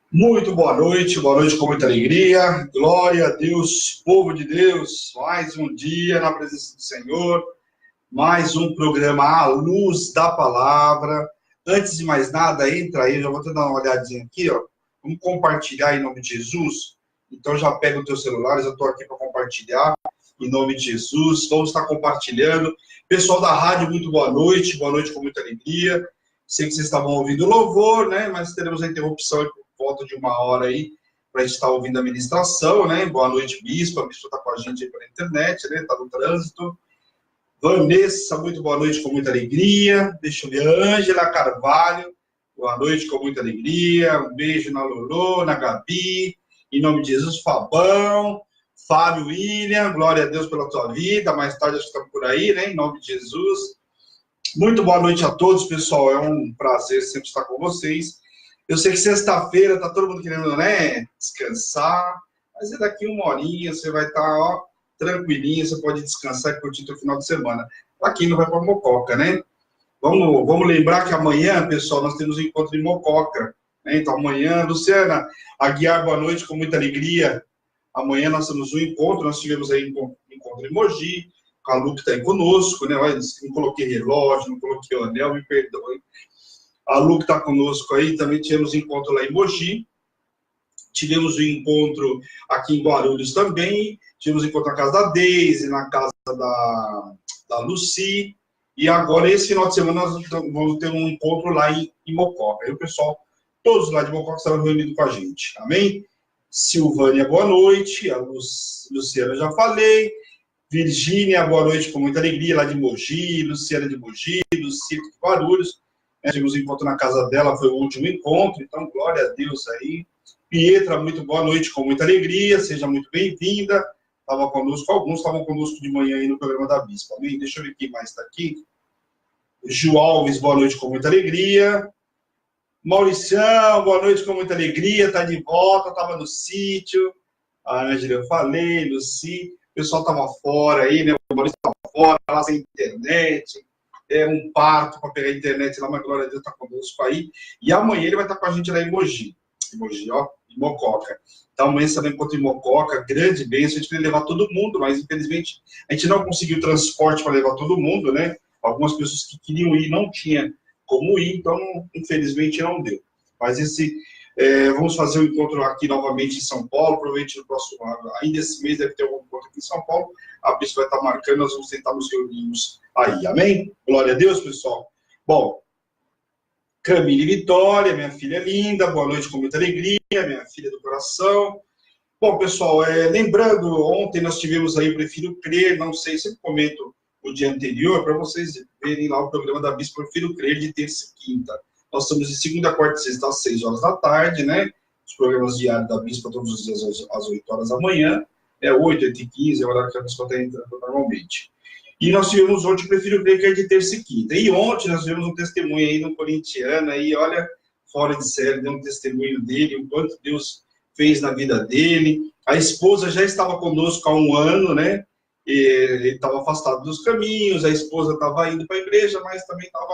Muito boa noite com muita alegria. Glória a Deus, povo de Deus. Mais um dia na presença do Senhor, mais um programa à luz da palavra. Antes de mais nada, entra aí, já vou te dar uma olhadinha aqui, ó. Vamos compartilhar em nome de Jesus. Então já pega o teu celular, eu estou aqui para compartilhar em nome de Jesus. Vamos estar compartilhando. Pessoal da rádio, muito boa noite com muita alegria. Sei que vocês estavam ouvindo louvor, né? Mas teremos a interrupção por volta de uma hora aí para a gente estar ouvindo a ministração, né? Boa noite, bispo. A bispo está com a gente aí pela internet, né? Está no trânsito. Vanessa, muito boa noite com muita alegria. Deixa eu ver. Ângela Carvalho, boa noite com muita alegria. Um beijo na Lolo, na Gabi. Em nome de Jesus, Fabão. Fábio William, glória a Deus pela tua vida. Mais tarde acho que estamos por aí, né? Em nome de Jesus. Muito boa noite a todos, pessoal. É um prazer sempre estar com vocês. Eu sei que sexta-feira está todo mundo querendo, né, descansar, mas é daqui uma horinha, você vai estar, ó, tranquilinho, você pode descansar e curtir o final de semana. Para quem não vai para Mococa, né? Vamos lembrar que amanhã, pessoal, nós temos um encontro em Mococa, né? Então amanhã, Luciana, Aguiar, boa noite, com muita alegria. Amanhã nós temos um encontro, nós tivemos aí um encontro em Mogi, a Lu que está aí conosco, né? Olha, não coloquei relógio, não coloquei o anel, me perdoe. A Lu que está conosco aí, também tivemos encontro lá em Mogi, tivemos um encontro aqui em Guarulhos também, tivemos encontro na casa da Deise, na casa da Lucy, e agora esse final de semana nós vamos ter um encontro lá em Mococa. Aí o pessoal, todos lá de Mococa estavam reunidos com a gente, amém? Silvânia, boa noite, a Luciana já falei, Virgínia, boa noite com muita alegria, lá de Mogi, Luciana de Mogi, Lucia de Guarulhos. Tivemos um encontro na casa dela, foi o último encontro, então glória a Deus aí. Pietra, muito boa noite, com muita alegria, seja muito bem-vinda. Estava conosco, alguns estavam conosco de manhã aí no programa da Bispa. Amém? Deixa eu ver quem mais está aqui. Ju Alves, boa noite, com muita alegria. Mauricião, boa noite, com muita alegria, está de volta, estava no sítio. A Ângela, eu falei, Luci, o pessoal estava fora aí, né? O Maurício estava fora, lá sem internet. Um parto para pegar a internet lá, mas glória a Deus está conosco aí. E amanhã ele vai estar com a gente lá em Mogi. Em Mogi, ó, em Mococa. Então amanhã também encontro em Mococa, grande bênção. A gente queria levar todo mundo, mas infelizmente a gente não conseguiu transporte para levar todo mundo, né? Algumas pessoas que queriam ir não tinham como ir, então infelizmente não deu. Mas vamos fazer o encontro aqui novamente em São Paulo, provavelmente no próximo ano. Ainda esse mês deve ter algum encontro aqui em São Paulo. A Bispo vai estar marcando, nós vamos tentar nos reunirmos aí, amém? Glória a Deus, pessoal. Bom, Camille Vitória, minha filha linda, boa noite com muita alegria, minha filha do coração. Bom, pessoal, lembrando, ontem nós tivemos aí o Prefiro Crer, não sei, sempre comento o dia anterior, para vocês verem lá o programa da Bispo Prefiro Crer de terça e quinta. Nós estamos de segunda, quarta e sexta às 6 horas da tarde, né? Os programas diários da Bispo todos os dias às 8 horas da manhã. 8, 8h15, é o horário que a Bispo está entrando normalmente. E nós tivemos ontem o Prefiro Crer, que é de terça e quinta. E ontem nós tivemos um testemunho aí de um corintiano, aí, olha, fora de série, deu um testemunho dele, o quanto Deus fez na vida dele. A esposa já estava conosco há um ano, né? Ele estava afastado dos caminhos, a esposa estava indo para a igreja, mas também estava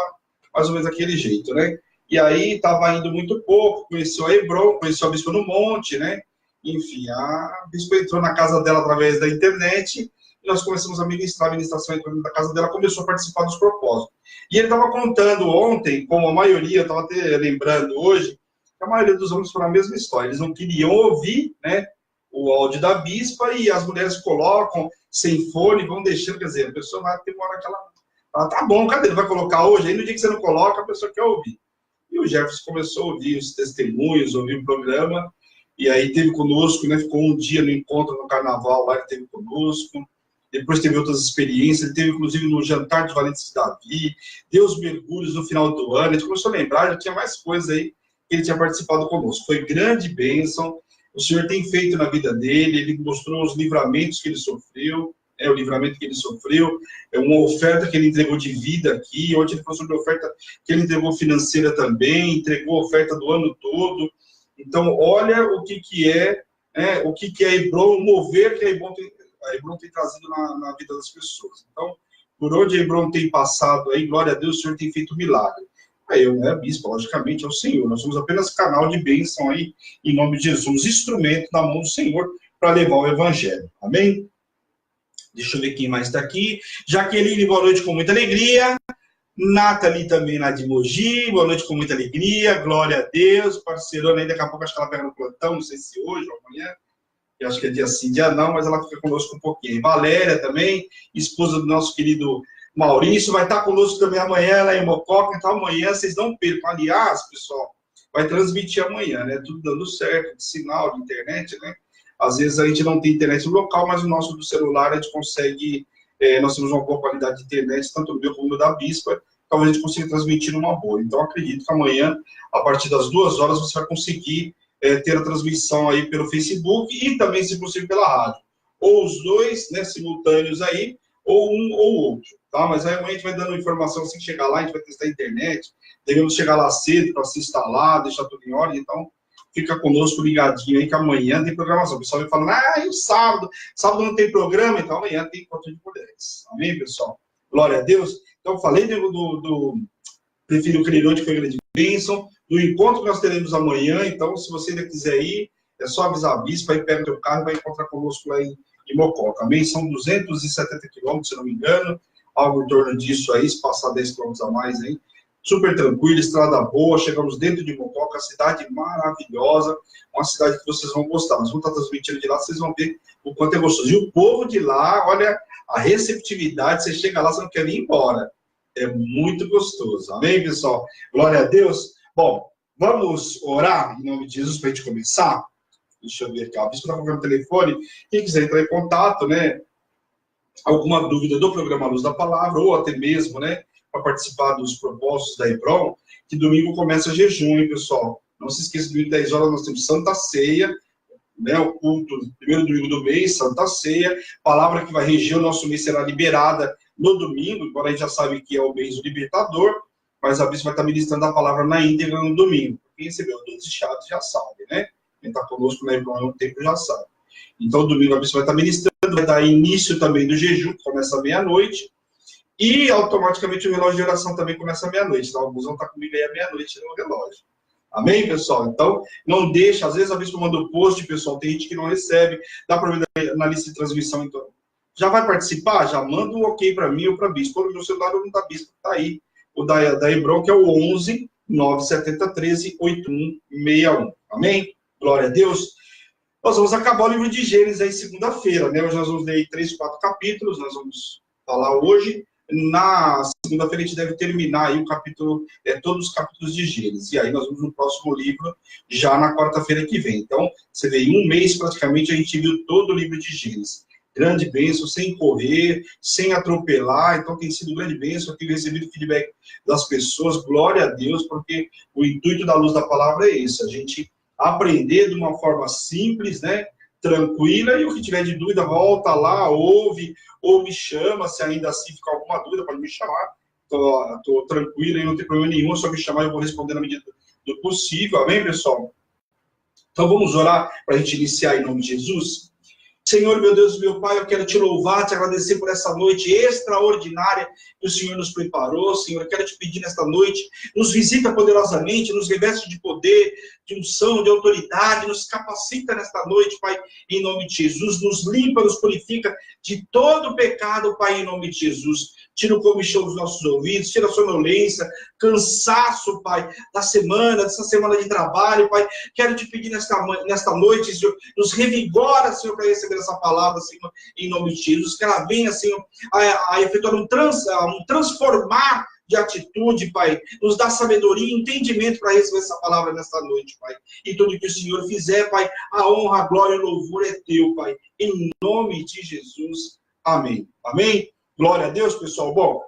mais ou menos daquele jeito, né? E aí estava indo muito pouco, conheceu a Hebron, conheceu a Bispo no Monte, né? Enfim, a Bispo entrou na casa dela através da internet e nós começamos a ministração entrando na casa dela, começou a participar dos propósitos. E ele estava contando ontem, como a maioria, eu estava até lembrando hoje, que a maioria dos homens foram a mesma história, eles não queriam ouvir, né, o áudio da Bispa, e as mulheres colocam sem fone, vão deixando, quer dizer, a pessoa vai ter uma hora que ela tá bom, cadê? Ele vai colocar hoje? Aí no dia que você não coloca, a pessoa quer ouvir. E o Jefferson começou a ouvir os testemunhos, ouvir o programa, e aí teve conosco, né, ficou um dia no encontro no carnaval lá, ele teve conosco, depois teve outras experiências, ele teve inclusive no jantar de Valentes de Davi, deu os mergulhos no final do ano, a gente começou a lembrar, já tinha mais coisas aí que ele tinha participado conosco. Foi grande bênção, o Senhor tem feito na vida dele, ele mostrou os livramentos que ele sofreu, o livramento que ele sofreu, uma oferta que ele entregou de vida aqui, ontem ele falou sobre a oferta que ele entregou financeira também, entregou a oferta do ano todo. Então, olha o que é a Hebron, o mover que a Hebron tem trazido na vida das pessoas. Então, por onde a Hebron tem passado aí, glória a Deus, o Senhor tem feito milagre. eu, né, bispo, logicamente, ao Senhor. Nós somos apenas canal de bênção aí, em nome de Jesus, instrumento na mão do Senhor para levar o evangelho. Amém? Deixa eu ver quem mais está aqui. Jaqueline, boa noite com muita alegria. Nathalie também lá de Mogi, boa noite com muita alegria. Glória a Deus. Parceirona aí, daqui a pouco acho que ela pega no plantão, não sei se hoje ou amanhã. Eu acho que é dia sim, dia não, mas ela fica conosco um pouquinho. Valéria também, esposa do nosso querido Maurício, vai estar conosco também amanhã lá em Mococa. Então amanhã vocês não percam. Aliás, pessoal, vai transmitir amanhã, né? Tudo dando certo, de sinal, de internet, né? Às vezes a gente não tem internet no local, mas o nosso do celular a gente consegue, nós temos uma boa qualidade de internet, tanto no meu como no da Bispa, talvez a gente consiga transmitir numa boa. Então acredito que amanhã, a partir das 2 horas, você vai conseguir ter a transmissão aí pelo Facebook e também, se possível, pela rádio. Ou os dois, né, simultâneos aí, ou um ou outro, tá? Mas aí amanhã a gente vai dando informação, assim que chegar lá, a gente vai testar a internet, devemos chegar lá cedo para se instalar, deixar tudo em ordem, então fica conosco ligadinho aí, que amanhã tem programação. O pessoal vai falando, e o sábado? Sábado não tem programa, então amanhã tem Encontro de Mulheres. Amém, pessoal? Glória a Deus. Então, falei do Prefiro Crer Hoje, que foi grande bênção, do encontro que nós teremos amanhã. Então, se você ainda quiser ir, é só avisar a Bispa, aí pega o teu carro e vai encontrar conosco lá em Mococa. Amém? São 270 quilômetros, se não me engano, algo em torno disso aí, se passar 10 quilômetros a mais aí. Super tranquilo, estrada boa, chegamos dentro de Mococa, cidade maravilhosa, uma cidade que vocês vão gostar. Nós vamos estar transmitindo de lá, vocês vão ver o quanto é gostoso. E o povo de lá, olha, a receptividade, você chega lá, você não quer nem ir embora. É muito gostoso. Amém, pessoal? Glória a Deus. Bom, vamos orar em nome de Jesus para a gente começar? Deixa eu ver aqui. A Bispa está colocando o telefone. Quem quiser entrar em contato, né? Alguma dúvida do programa Luz da Palavra, ou até mesmo, né? Para participar dos propósitos da Hebron, que domingo começa jejum, hein, pessoal? Não se esqueça, domingo 10 horas nós temos Santa Ceia, né, o culto, primeiro domingo do mês, Santa Ceia, palavra que vai reger o nosso mês será liberada no domingo, embora a gente já sabe que é o mês do libertador, mas a Bispa vai estar ministrando a palavra na íntegra no domingo. Quem recebeu todos os chaves já sabe, né? Quem está conosco na Hebron há um tempo já sabe. Então, domingo a Bispa vai estar ministrando, vai dar início também do jejum, que começa à meia-noite, e automaticamente o relógio de oração também começa à meia-noite. Então, alguns vão estar comigo aí à meia-noite no relógio. Amém, pessoal? Então, não deixa. Às vezes a Bispa manda o post, pessoal. Tem gente que não recebe. Dá para ver na lista de transmissão, então. Já vai participar? Já manda um ok para mim ou para a Bispa. Ou no celular ou no da Bispa, tá aí. O da Hebron, que é o 11 970 13 8161. Amém? Glória a Deus. Nós vamos acabar o livro de Gênesis aí segunda-feira, né? Hoje nós vamos ler 3, 4 capítulos. Nós vamos falar hoje. Na segunda-feira a gente deve terminar aí o capítulo, todos os capítulos de Gênesis. E aí nós vamos no próximo livro, já na quarta-feira que vem. Então, você vê, em um mês praticamente a gente viu todo o livro de Gênesis. Grande bênção, sem correr, sem atropelar. Então tem sido grande bênção. Eu tenho recebido feedback das pessoas, glória a Deus, porque o intuito da Luz da Palavra é esse, a gente aprender de uma forma simples, né? Tranquila, e o que tiver de dúvida, volta lá, ouve, ou me chama, se ainda assim ficar alguma dúvida, pode me chamar. Estou tranquilo e não tem problema nenhum, é só me chamar e eu vou responder na medida do possível. Amém, pessoal? Então vamos orar para a gente iniciar em nome de Jesus. Senhor, meu Deus, meu Pai, eu quero te louvar, te agradecer por essa noite extraordinária que o Senhor nos preparou. Senhor, eu quero te pedir nesta noite, nos visita poderosamente, nos reveste de poder, de unção, de autoridade, nos capacita nesta noite, Pai, em nome de Jesus, nos limpa, nos purifica de todo pecado, Pai, em nome de Jesus. Tira o comichão dos nossos ouvidos, tira a sonolência, cansaço, Pai, da semana, dessa semana de trabalho, Pai. Quero te pedir nesta noite, Senhor, nos revigora, Senhor, para receber essa palavra, Senhor, em nome de Jesus. Que ela venha, Senhor, a efetuar um transformar de atitude, Pai. Nos dá sabedoria e entendimento para receber essa palavra nesta noite, Pai. E tudo que o Senhor fizer, Pai, a honra, a glória e o louvor é teu, Pai. Em nome de Jesus. Amém. Amém? Glória a Deus, pessoal. Bom,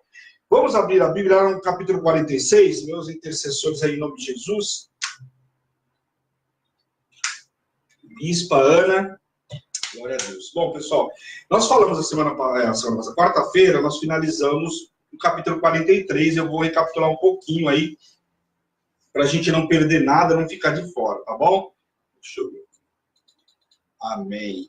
vamos abrir a Bíblia lá no capítulo 46, meus intercessores aí em nome de Jesus. Bispa Ana. Glória a Deus. Bom, pessoal, nós falamos a semana passada, quarta-feira, nós finalizamos o capítulo 43, eu vou recapitular um pouquinho aí, para a gente não perder nada, não ficar de fora, tá bom? Deixa eu ver. Amém.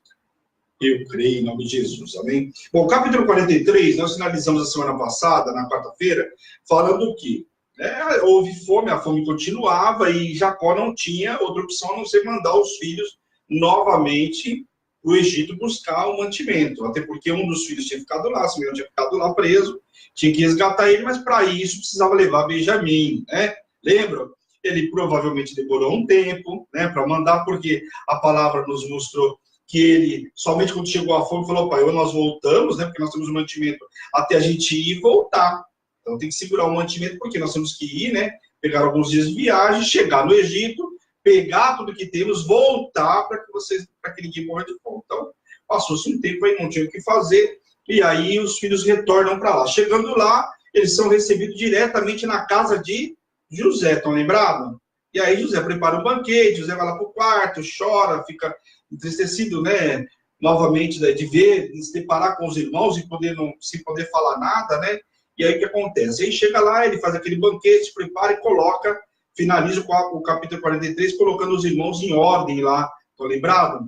Eu creio em nome de Jesus, amém? Bom, capítulo 43, nós finalizamos a semana passada, na quarta-feira, falando o quê? né, houve fome, a fome continuava, e Jacó não tinha outra opção a não ser mandar os filhos novamente para o Egito buscar o mantimento, até porque um dos filhos tinha ficado lá, Simeão tinha ficado lá preso, tinha que resgatar ele, mas para isso precisava levar Benjamim, né? Lembra? Ele provavelmente demorou um tempo, né, para mandar, porque a palavra nos mostrou que ele, somente quando chegou a fome, falou, pai, ou nós voltamos, né, porque nós temos o mantimento até a gente ir e voltar. Então tem que segurar o mantimento, porque nós temos que ir, né, pegar alguns dias de viagem, chegar no Egito, pegar tudo que temos, voltar para que ninguém morra de fome. Então, passou-se um tempo aí, não tinha o que fazer, e aí os filhos retornam para lá. Chegando lá, eles são recebidos diretamente na casa de José, estão lembrados? E aí José prepara um banquete, José vai lá para o quarto, chora, fica entristecido, né, novamente, né, de ver, de se deparar com os irmãos e sem poder falar nada, né? E aí o que acontece? Aí chega lá, ele faz aquele banquete, prepara e coloca, finaliza o capítulo 43, colocando os irmãos em ordem lá, estão lembrados?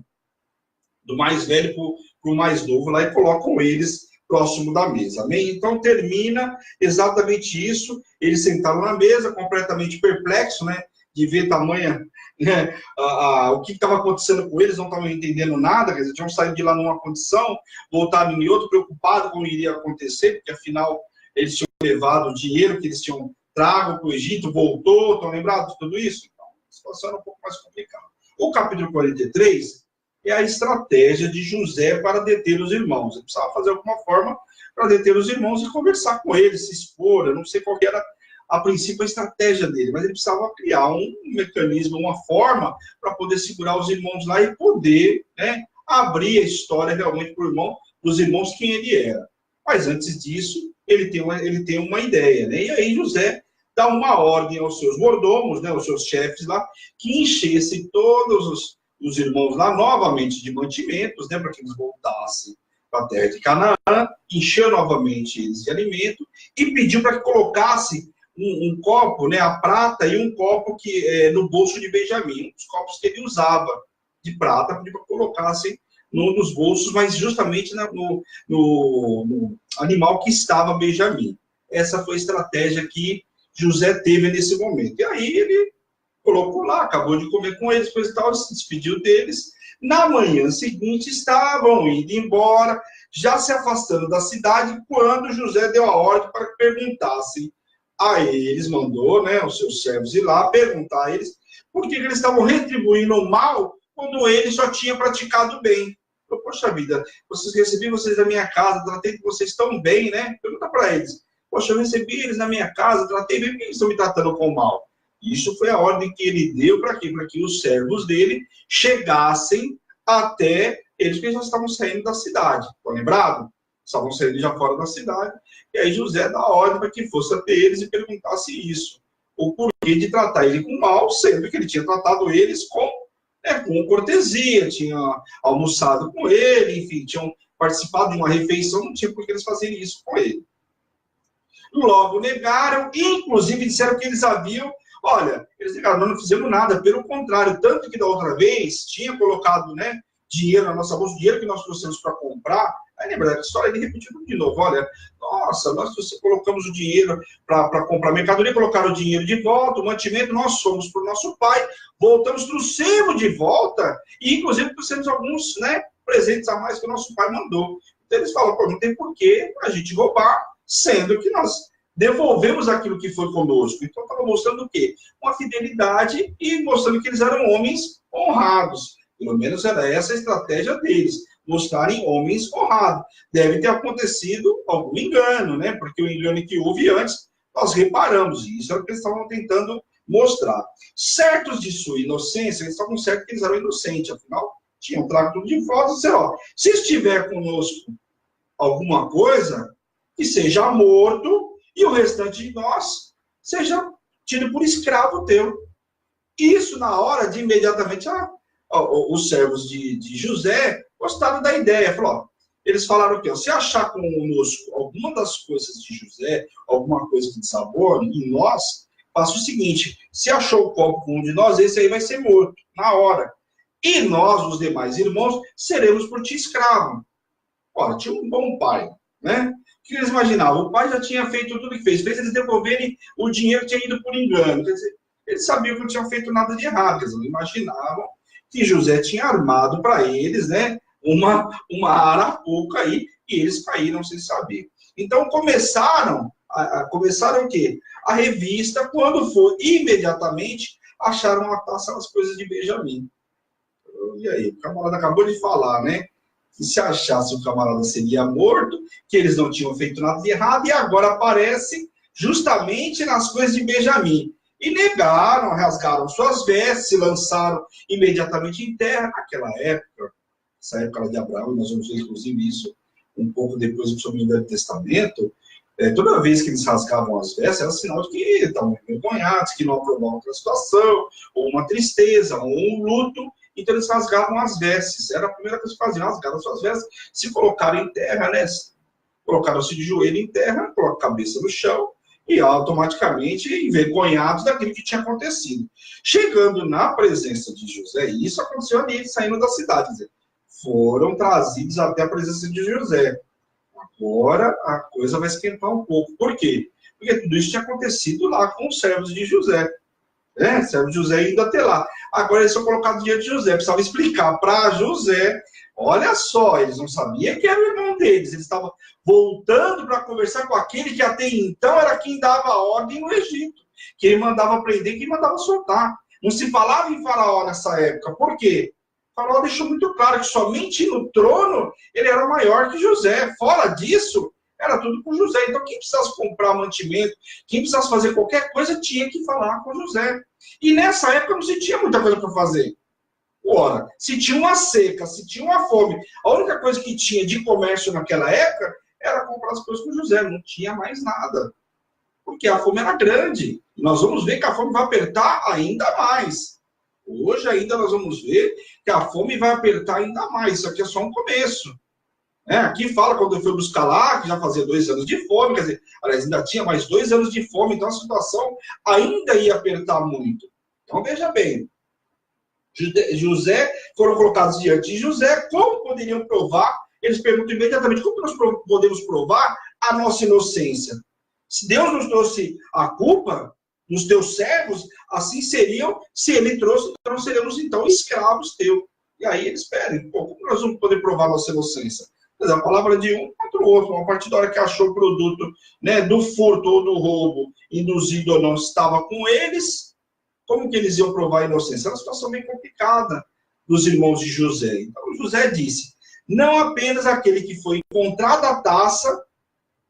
Do mais velho para o mais novo lá, e colocam eles próximo da mesa, amém? Então termina exatamente isso, eles sentaram na mesa, completamente perplexos, né, de ver tamanha, né, o que estava acontecendo com eles, não estavam entendendo nada, quer dizer, tinham saído de lá numa condição, voltaram em outra, preocupados com o que iria acontecer, porque afinal eles tinham levado o dinheiro que eles tinham trago para o Egito, voltou, estão lembrados de tudo isso? Então, a situação era um pouco mais complicada. O capítulo 43 é a estratégia de José para deter os irmãos. Ele precisava fazer alguma forma para deter os irmãos e conversar com eles, se expor. Eu não sei qual era, a princípio, a estratégia dele, mas ele precisava criar um mecanismo, uma forma para poder segurar os irmãos lá e poder, né, abrir a história realmente para os irmãos quem ele era. Mas antes disso, ele tem uma ideia, né? E aí José dá uma ordem aos seus mordomos, né, aos seus chefes lá, que enchessem todos os irmãos lá novamente de mantimentos, né, para que eles voltassem para a terra de Canaã, encheu novamente eles de alimento e pediu para que colocasse um copo, né, a prata, e um copo no bolso de Benjamim, os copos que ele usava de prata, pediu para que colocassem nos bolsos, mas justamente no animal que estava Benjamim. Essa foi a estratégia que José teve nesse momento. E aí ele colocou lá, acabou de comer com eles, coisa e tal, se despediu deles. Na manhã seguinte, estavam indo embora, já se afastando da cidade, quando José deu a ordem para que perguntassem a eles, mandou, né, os seus servos ir lá perguntar a eles por que eles estavam retribuindo o mal quando ele só tinha praticado o bem. Eu, poxa vida, recebi vocês da minha casa, tratei vocês tão bem, né? Pergunta para eles. Poxa, eu recebi eles na minha casa, tratei bem, por que eles estão me tratando com mal? Isso foi a ordem que ele deu para quê? Para que os servos dele chegassem até eles, que já estavam saindo da cidade. Estão lembrados? Estavam saindo já fora da cidade. E aí José dá a ordem para que fosse até eles e perguntasse isso. O porquê de tratar ele com mal, sendo que ele tinha tratado eles com cortesia, tinha almoçado com ele, enfim, tinham participado de uma refeição, não tinha por que eles fazerem isso com ele. Logo negaram, inclusive disseram que eles haviam, eles negaram, nós não fizemos nada, pelo contrário, tanto que da outra vez tinha colocado, né, dinheiro na nossa bolsa, dinheiro que nós trouxemos para comprar. Aí lembra da história, ele repetiu tudo de novo, nossa, nós colocamos o dinheiro para comprar mercadoria, colocaram o dinheiro de volta, o mantimento, nós fomos para o nosso pai, voltamos, trouxemos de volta, e inclusive trouxemos alguns, né, presentes a mais que o nosso pai mandou. Então eles falam, não tem porquê a gente roubar, sendo que nós devolvemos aquilo que foi conosco. Então estava mostrando o quê? Uma fidelidade e mostrando que eles eram homens honrados. Pelo menos era essa a estratégia deles, mostrarem homens honrados. Deve ter acontecido algum engano, né? Porque o engano que houve antes, nós reparamos, e isso é o que eles estavam tentando mostrar. Certos de sua inocência, eles estavam certos que eles eram inocentes, afinal, tinham trago tudo de volta, disseram, se estiver conosco alguma coisa, que seja morto, e o restante de nós seja tido por escravo teu. Isso na hora de imediatamente... os servos de José gostaram da ideia. Eles falaram que se achar conosco alguma das coisas de José, alguma coisa de sabor em nós, faça o seguinte, se achou o copo com um de nós, esse aí vai ser morto, na hora. E nós, os demais irmãos, seremos por ti escravo. Tinha um bom pai, né? O que eles imaginavam? O pai já tinha feito tudo que fez eles devolverem o dinheiro que tinha ido por engano. Quer dizer, eles sabiam que não tinham feito nada de errado, eles não imaginavam que José tinha armado para eles, né, uma arapuca aí, e eles caíram sem saber. Então começaram o quê? A revista, quando foi, imediatamente acharam a taça as coisas de Benjamim. E aí, o camarada acabou de falar, né? Que se achasse o camarada seria morto, que eles não tinham feito nada de errado, e agora aparece justamente nas coisas de Benjamim. E negaram, rasgaram suas vestes, se lançaram imediatamente em terra. Naquela época, essa época de Abraão, nós vamos ver inclusive isso um pouco depois sobre o Velho Testamento, toda vez que eles rasgavam as vestes, era sinal de que estavam envergonhados, que não aprovavam outra situação, ou uma tristeza, ou um luto. Então eles rasgavam as vestes. Era a primeira coisa que faziam, rasgavam suas vestes, se colocaram em terra, né? Colocaram-se de joelho em terra, com a cabeça no chão, e automaticamente envergonhados daquilo que tinha acontecido. Chegando na presença de José, e isso aconteceu ali, saindo da cidade, quer dizer, foram trazidos até a presença de José. Agora a coisa vai esquentar um pouco. Por quê? Porque tudo isso tinha acontecido lá com os servos de José. Servo de José indo até lá. Agora eles são colocados diante de José. Precisava explicar para José. Olha só, eles não sabiam que era o irmão deles. Eles estavam voltando para conversar com aquele que até então era quem dava ordem no Egito. Quem mandava prender, quem mandava soltar. Não se falava em Faraó nessa época. Por quê? O Faraó deixou muito claro que somente no trono ele era maior que José. Fora disso, era tudo com José. Então, quem precisasse comprar mantimento, quem precisasse fazer qualquer coisa, tinha que falar com José. E nessa época não se tinha muita coisa para fazer. Ora, se tinha uma seca, se tinha uma fome, a única coisa que tinha de comércio naquela época era comprar as coisas com José. Não tinha mais nada. Porque a fome era grande. E nós vamos ver que a fome vai apertar ainda mais. Hoje ainda nós vamos ver que a fome vai apertar ainda mais. Isso aqui é só um começo. Aqui fala quando eu fui buscar lá, que já fazia 2 anos de fome, quer dizer, aliás, ainda tinha mais 2 anos de fome, então a situação ainda ia apertar muito. Então, veja bem, José, foram colocados diante de José, como poderiam provar? Eles perguntam imediatamente, como nós podemos provar a nossa inocência? Se Deus nos trouxe a culpa, nos teus servos, assim seriam, se ele trouxe, nós seremos então escravos teus. E aí eles pedem, como nós vamos poder provar a nossa inocência? A palavra de um contra o outro. A partir da hora que achou o produto, né, do furto ou do roubo, induzido ou não, estava com eles, como que eles iam provar a inocência? Era uma situação bem complicada dos irmãos de José. Então, José disse, não apenas aquele que foi encontrado a taça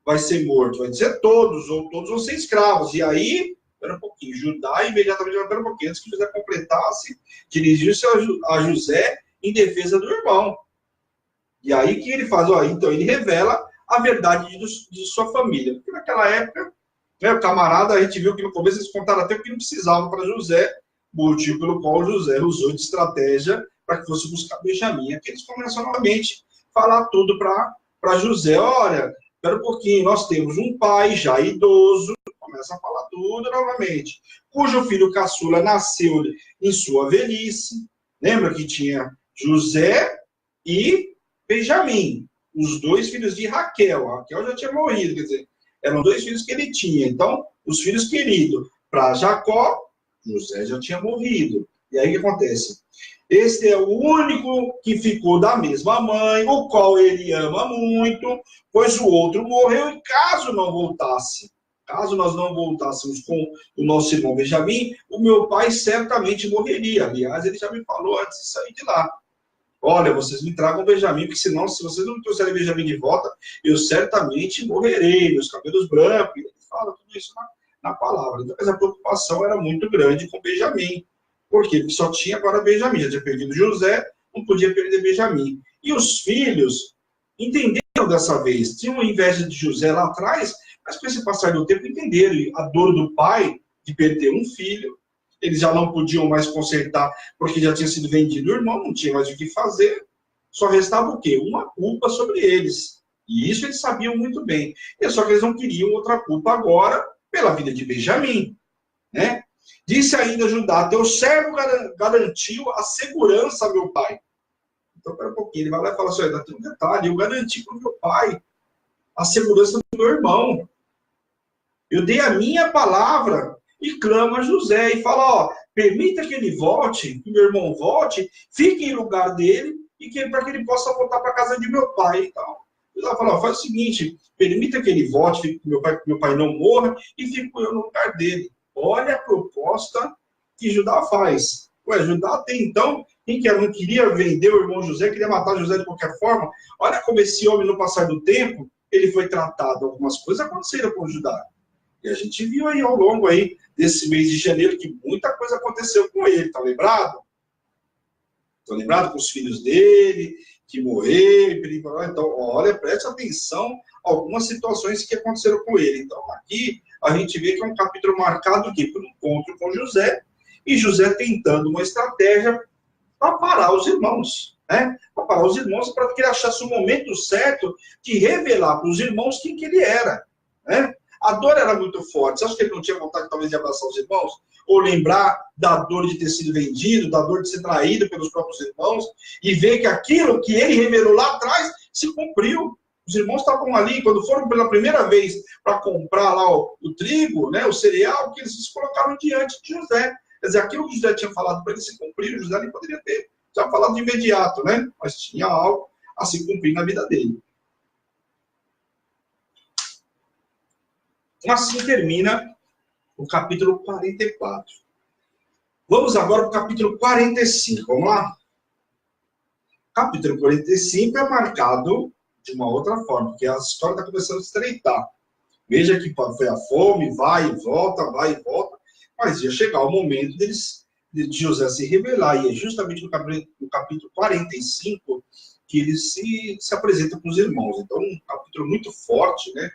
vai ser morto, vai dizer todos, ou todos vão ser escravos. E aí, espera um pouquinho, Judá imediatamente, espera um pouquinho, antes que José completasse, dirigiu-se a José em defesa do irmão. E aí que ele faz? Então ele revela a verdade de sua família. Porque naquela época, né, o camarada, a gente viu que no começo eles contaram até o que não precisavam para José, motivo pelo qual José usou de estratégia para que fosse buscar Benjamim. Aqui eles começam novamente a falar tudo para José. Olha, espera um pouquinho, nós temos um pai já idoso, começa a falar tudo novamente, cujo filho caçula nasceu em sua velhice. Lembra que tinha José e Benjamim, os 2 filhos de Raquel. Raquel já tinha morrido, quer dizer, eram 2 filhos que ele tinha. Então, os filhos queridos para Jacó, José já tinha morrido. E aí o que acontece? Este é o único que ficou da mesma mãe, o qual ele ama muito, pois o outro morreu e caso não voltasse, caso nós não voltássemos com o nosso irmão Benjamim, o meu pai certamente morreria. Aliás, ele já me falou antes de sair de lá. Olha, vocês me tragam Benjamim, porque senão, se vocês não me trouxerem Benjamim de volta, eu certamente morrerei, meus cabelos brancos. Ele fala tudo isso na palavra. Então, essa preocupação era muito grande com Benjamim. Por quê? Porque só tinha agora Benjamim. Já tinha perdido José, não podia perder Benjamim. E os filhos entenderam dessa vez. Tinham inveja de José lá atrás, mas com esse passar do tempo entenderam a dor do pai de perder um filho. Eles já não podiam mais consertar, porque já tinha sido vendido o irmão, não tinha mais o que fazer. Só restava o quê? Uma culpa sobre eles. E isso eles sabiam muito bem. Só que eles não queriam outra culpa agora pela vida de Benjamim. Né? Disse ainda Judá, teu servo garantiu a segurança, meu pai. Então, pera um pouquinho, ele vai lá e fala assim, olha, tem um detalhe, eu garanti para o meu pai a segurança do meu irmão. Eu dei a minha palavra e clamo a José e falo, ó, permita que ele volte, que meu irmão volte, fique em lugar dele e para que ele possa voltar para a casa de meu pai. Então, José falou, faz o seguinte, permita que ele volte, fique com meu pai não morra e fique eu no lugar dele. Olha a proposta que Judá faz. Ué, Judá até então, não queria vender o irmão José, queria matar José de qualquer forma. Olha como esse homem, no passar do tempo, ele foi tratado. Algumas coisas aconteceram com Judá. E a gente viu aí ao longo aí desse mês de janeiro que muita coisa aconteceu com ele, tá lembrado? Tá lembrado com os filhos dele, que morreram, então, olha, preste atenção a algumas situações que aconteceram com ele. Então, aqui a gente vê que é um capítulo marcado aqui por um encontro com José, e José tentando uma estratégia para parar os irmãos, né? Para parar os irmãos, para que ele achasse o momento certo de revelar para os irmãos quem que ele era, né? A dor era muito forte. Você acha que ele não tinha vontade, talvez, de abraçar os irmãos? Ou lembrar da dor de ter sido vendido, da dor de ser traído pelos próprios irmãos, e ver que aquilo que ele revelou lá atrás se cumpriu. Os irmãos estavam ali, quando foram pela primeira vez para comprar lá o trigo, né, o cereal, que eles se colocaram diante de José. Quer dizer, aquilo que José tinha falado para ele se cumprir, José nem poderia ter já falado de imediato, né? Mas tinha algo a se cumprir na vida dele. Assim termina o capítulo 44. Vamos agora para o capítulo 45. Vamos lá? O capítulo 45 é marcado de uma outra forma, porque a história está começando a estreitar. Veja que foi a fome, vai e volta, mas ia chegar o momento de José se revelar, e é justamente no capítulo 45 que ele se apresenta com os irmãos. Então, um capítulo muito forte, né?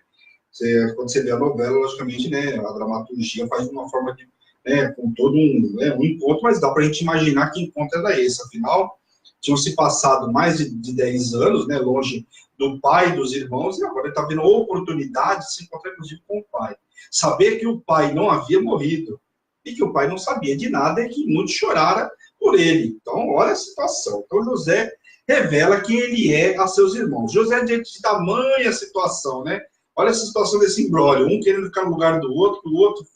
Quando você vê a novela, logicamente, né, a dramaturgia faz de uma forma de, né, com todo um encontro, mas dá para a gente imaginar que encontro era esse. Afinal, tinham se passado mais de 10 anos, né, longe do pai e dos irmãos, e agora ele está vendo a oportunidade de se encontrar, inclusive, com o pai. Saber que o pai não havia morrido e que o pai não sabia de nada e que muitos choraram por ele. Então, olha a situação. Então, José revela quem ele é a seus irmãos. José, diante de tamanha situação, né? Olha essa situação desse imbróglio, um querendo ficar no lugar do outro,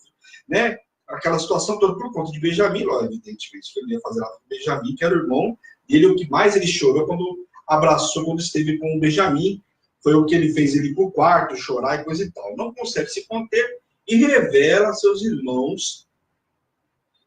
né? Aquela situação toda por conta de Benjamim, evidentemente, que ele ia fazer lá com Benjamim, que era o irmão dele, o que mais ele chorou quando abraçou, quando esteve com o Benjamim, foi o que ele fez ele ir para o quarto, chorar e coisa e tal. Não consegue se conter e revela a seus irmãos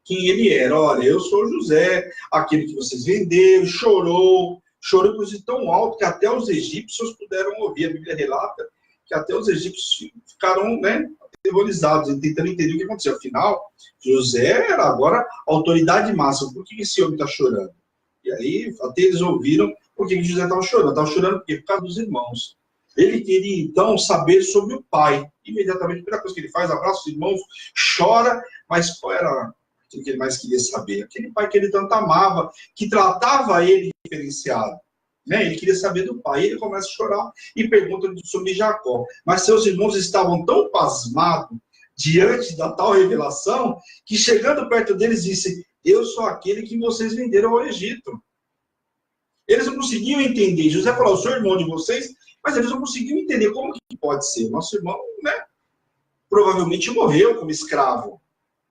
quem ele era. Olha, eu sou José, aquele que vocês venderam, chorou inclusive tão alto que até os egípcios puderam ouvir. A Bíblia relata que até os egípcios ficaram, né, aterrorizados, tentando entender o que aconteceu. Afinal, José era agora a autoridade máxima. Por que esse homem está chorando? E aí, até eles ouviram por que José estava chorando. Estava chorando por causa dos irmãos. Ele queria, então, saber sobre o pai. Imediatamente, a primeira coisa que ele faz, abraça os irmãos, chora, mas qual era aquilo que ele mais queria saber? Aquele pai que ele tanto amava, que tratava ele diferenciado. Né? Ele queria saber do pai. Ele começa a chorar e pergunta sobre Jacó. Mas seus irmãos estavam tão pasmados diante da tal revelação que, chegando perto deles, disse: eu sou aquele que vocês venderam ao Egito. Eles não conseguiam entender. José falou: eu sou irmão de vocês, mas eles não conseguiam entender como que pode ser. Nosso irmão, né, provavelmente morreu como escravo.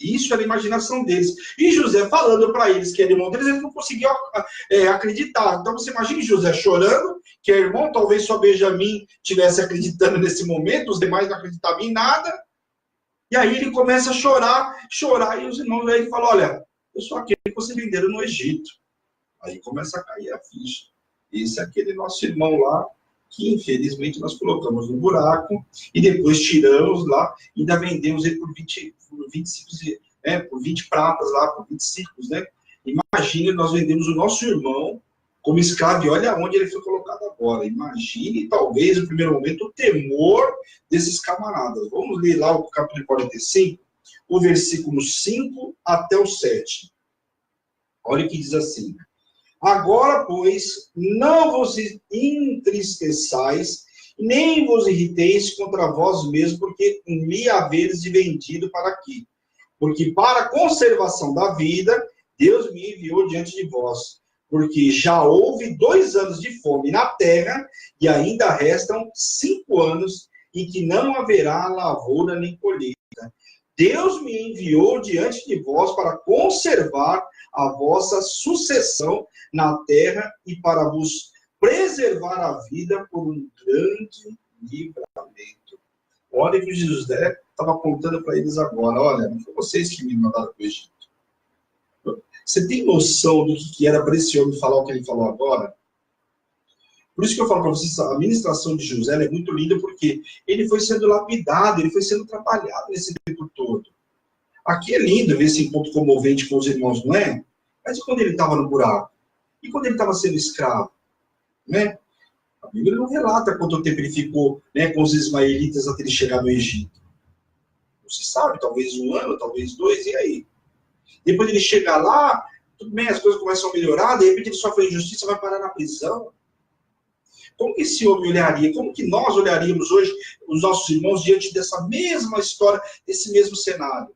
Isso era a imaginação deles. E José falando para eles que era irmão deles, eles não conseguiam acreditar. Então você imagina José chorando, que é irmão, talvez só Benjamim estivesse acreditando nesse momento, os demais não acreditavam em nada. E aí ele começa a chorar, e os irmãos aí falam: olha, eu sou aquele que vocês venderam no Egito. Aí começa a cair a ficha. Esse é aquele nosso irmão lá, que infelizmente nós colocamos no buraco, e depois tiramos lá, e ainda vendemos ele por 20 pratas lá, por 20 ciclos, né? Imagine, nós vendemos o nosso irmão como escravo, e olha onde ele foi colocado agora. Imagine, talvez, no primeiro momento, o temor desses camaradas. Vamos ler lá o capítulo 45, o versículo 5 até o 7. Olha o que diz assim: agora, pois, não vos entristeçais, nem vos irriteis contra vós mesmos, porque me haveres vendido para aqui. Porque para a conservação da vida, Deus me enviou diante de vós. porque já houve 2 anos de fome na terra e ainda restam 5 anos em que não haverá lavoura nem colheita. Deus me enviou diante de vós para conservar a vossa sucessão na terra e para vos preservar a vida por um grande livramento. Olha que José estava apontando para eles agora. Olha, não foi vocês que me mandaram para o Egito. Você tem noção do que era para esse homem falar o que ele falou agora? Por isso que eu falo para vocês, a ministração de José é muito linda, porque ele foi sendo lapidado, ele foi sendo trabalhado nesse tempo todo. Aqui é lindo ver esse encontro comovente com os irmãos, não é? Mas e quando ele estava no buraco? E quando ele estava sendo escravo? Né? A Bíblia não relata quanto tempo ele ficou, né, com os ismaelitas até ele chegar no Egito. Não se sabe, talvez 1 ano, talvez 2, e aí? Depois ele chega lá, tudo bem, as coisas começam a melhorar, de repente ele sofre injustiça, vai parar na prisão. Como que esse homem olharia? Como que nós olharíamos hoje, os nossos irmãos, diante dessa mesma história, desse mesmo cenário?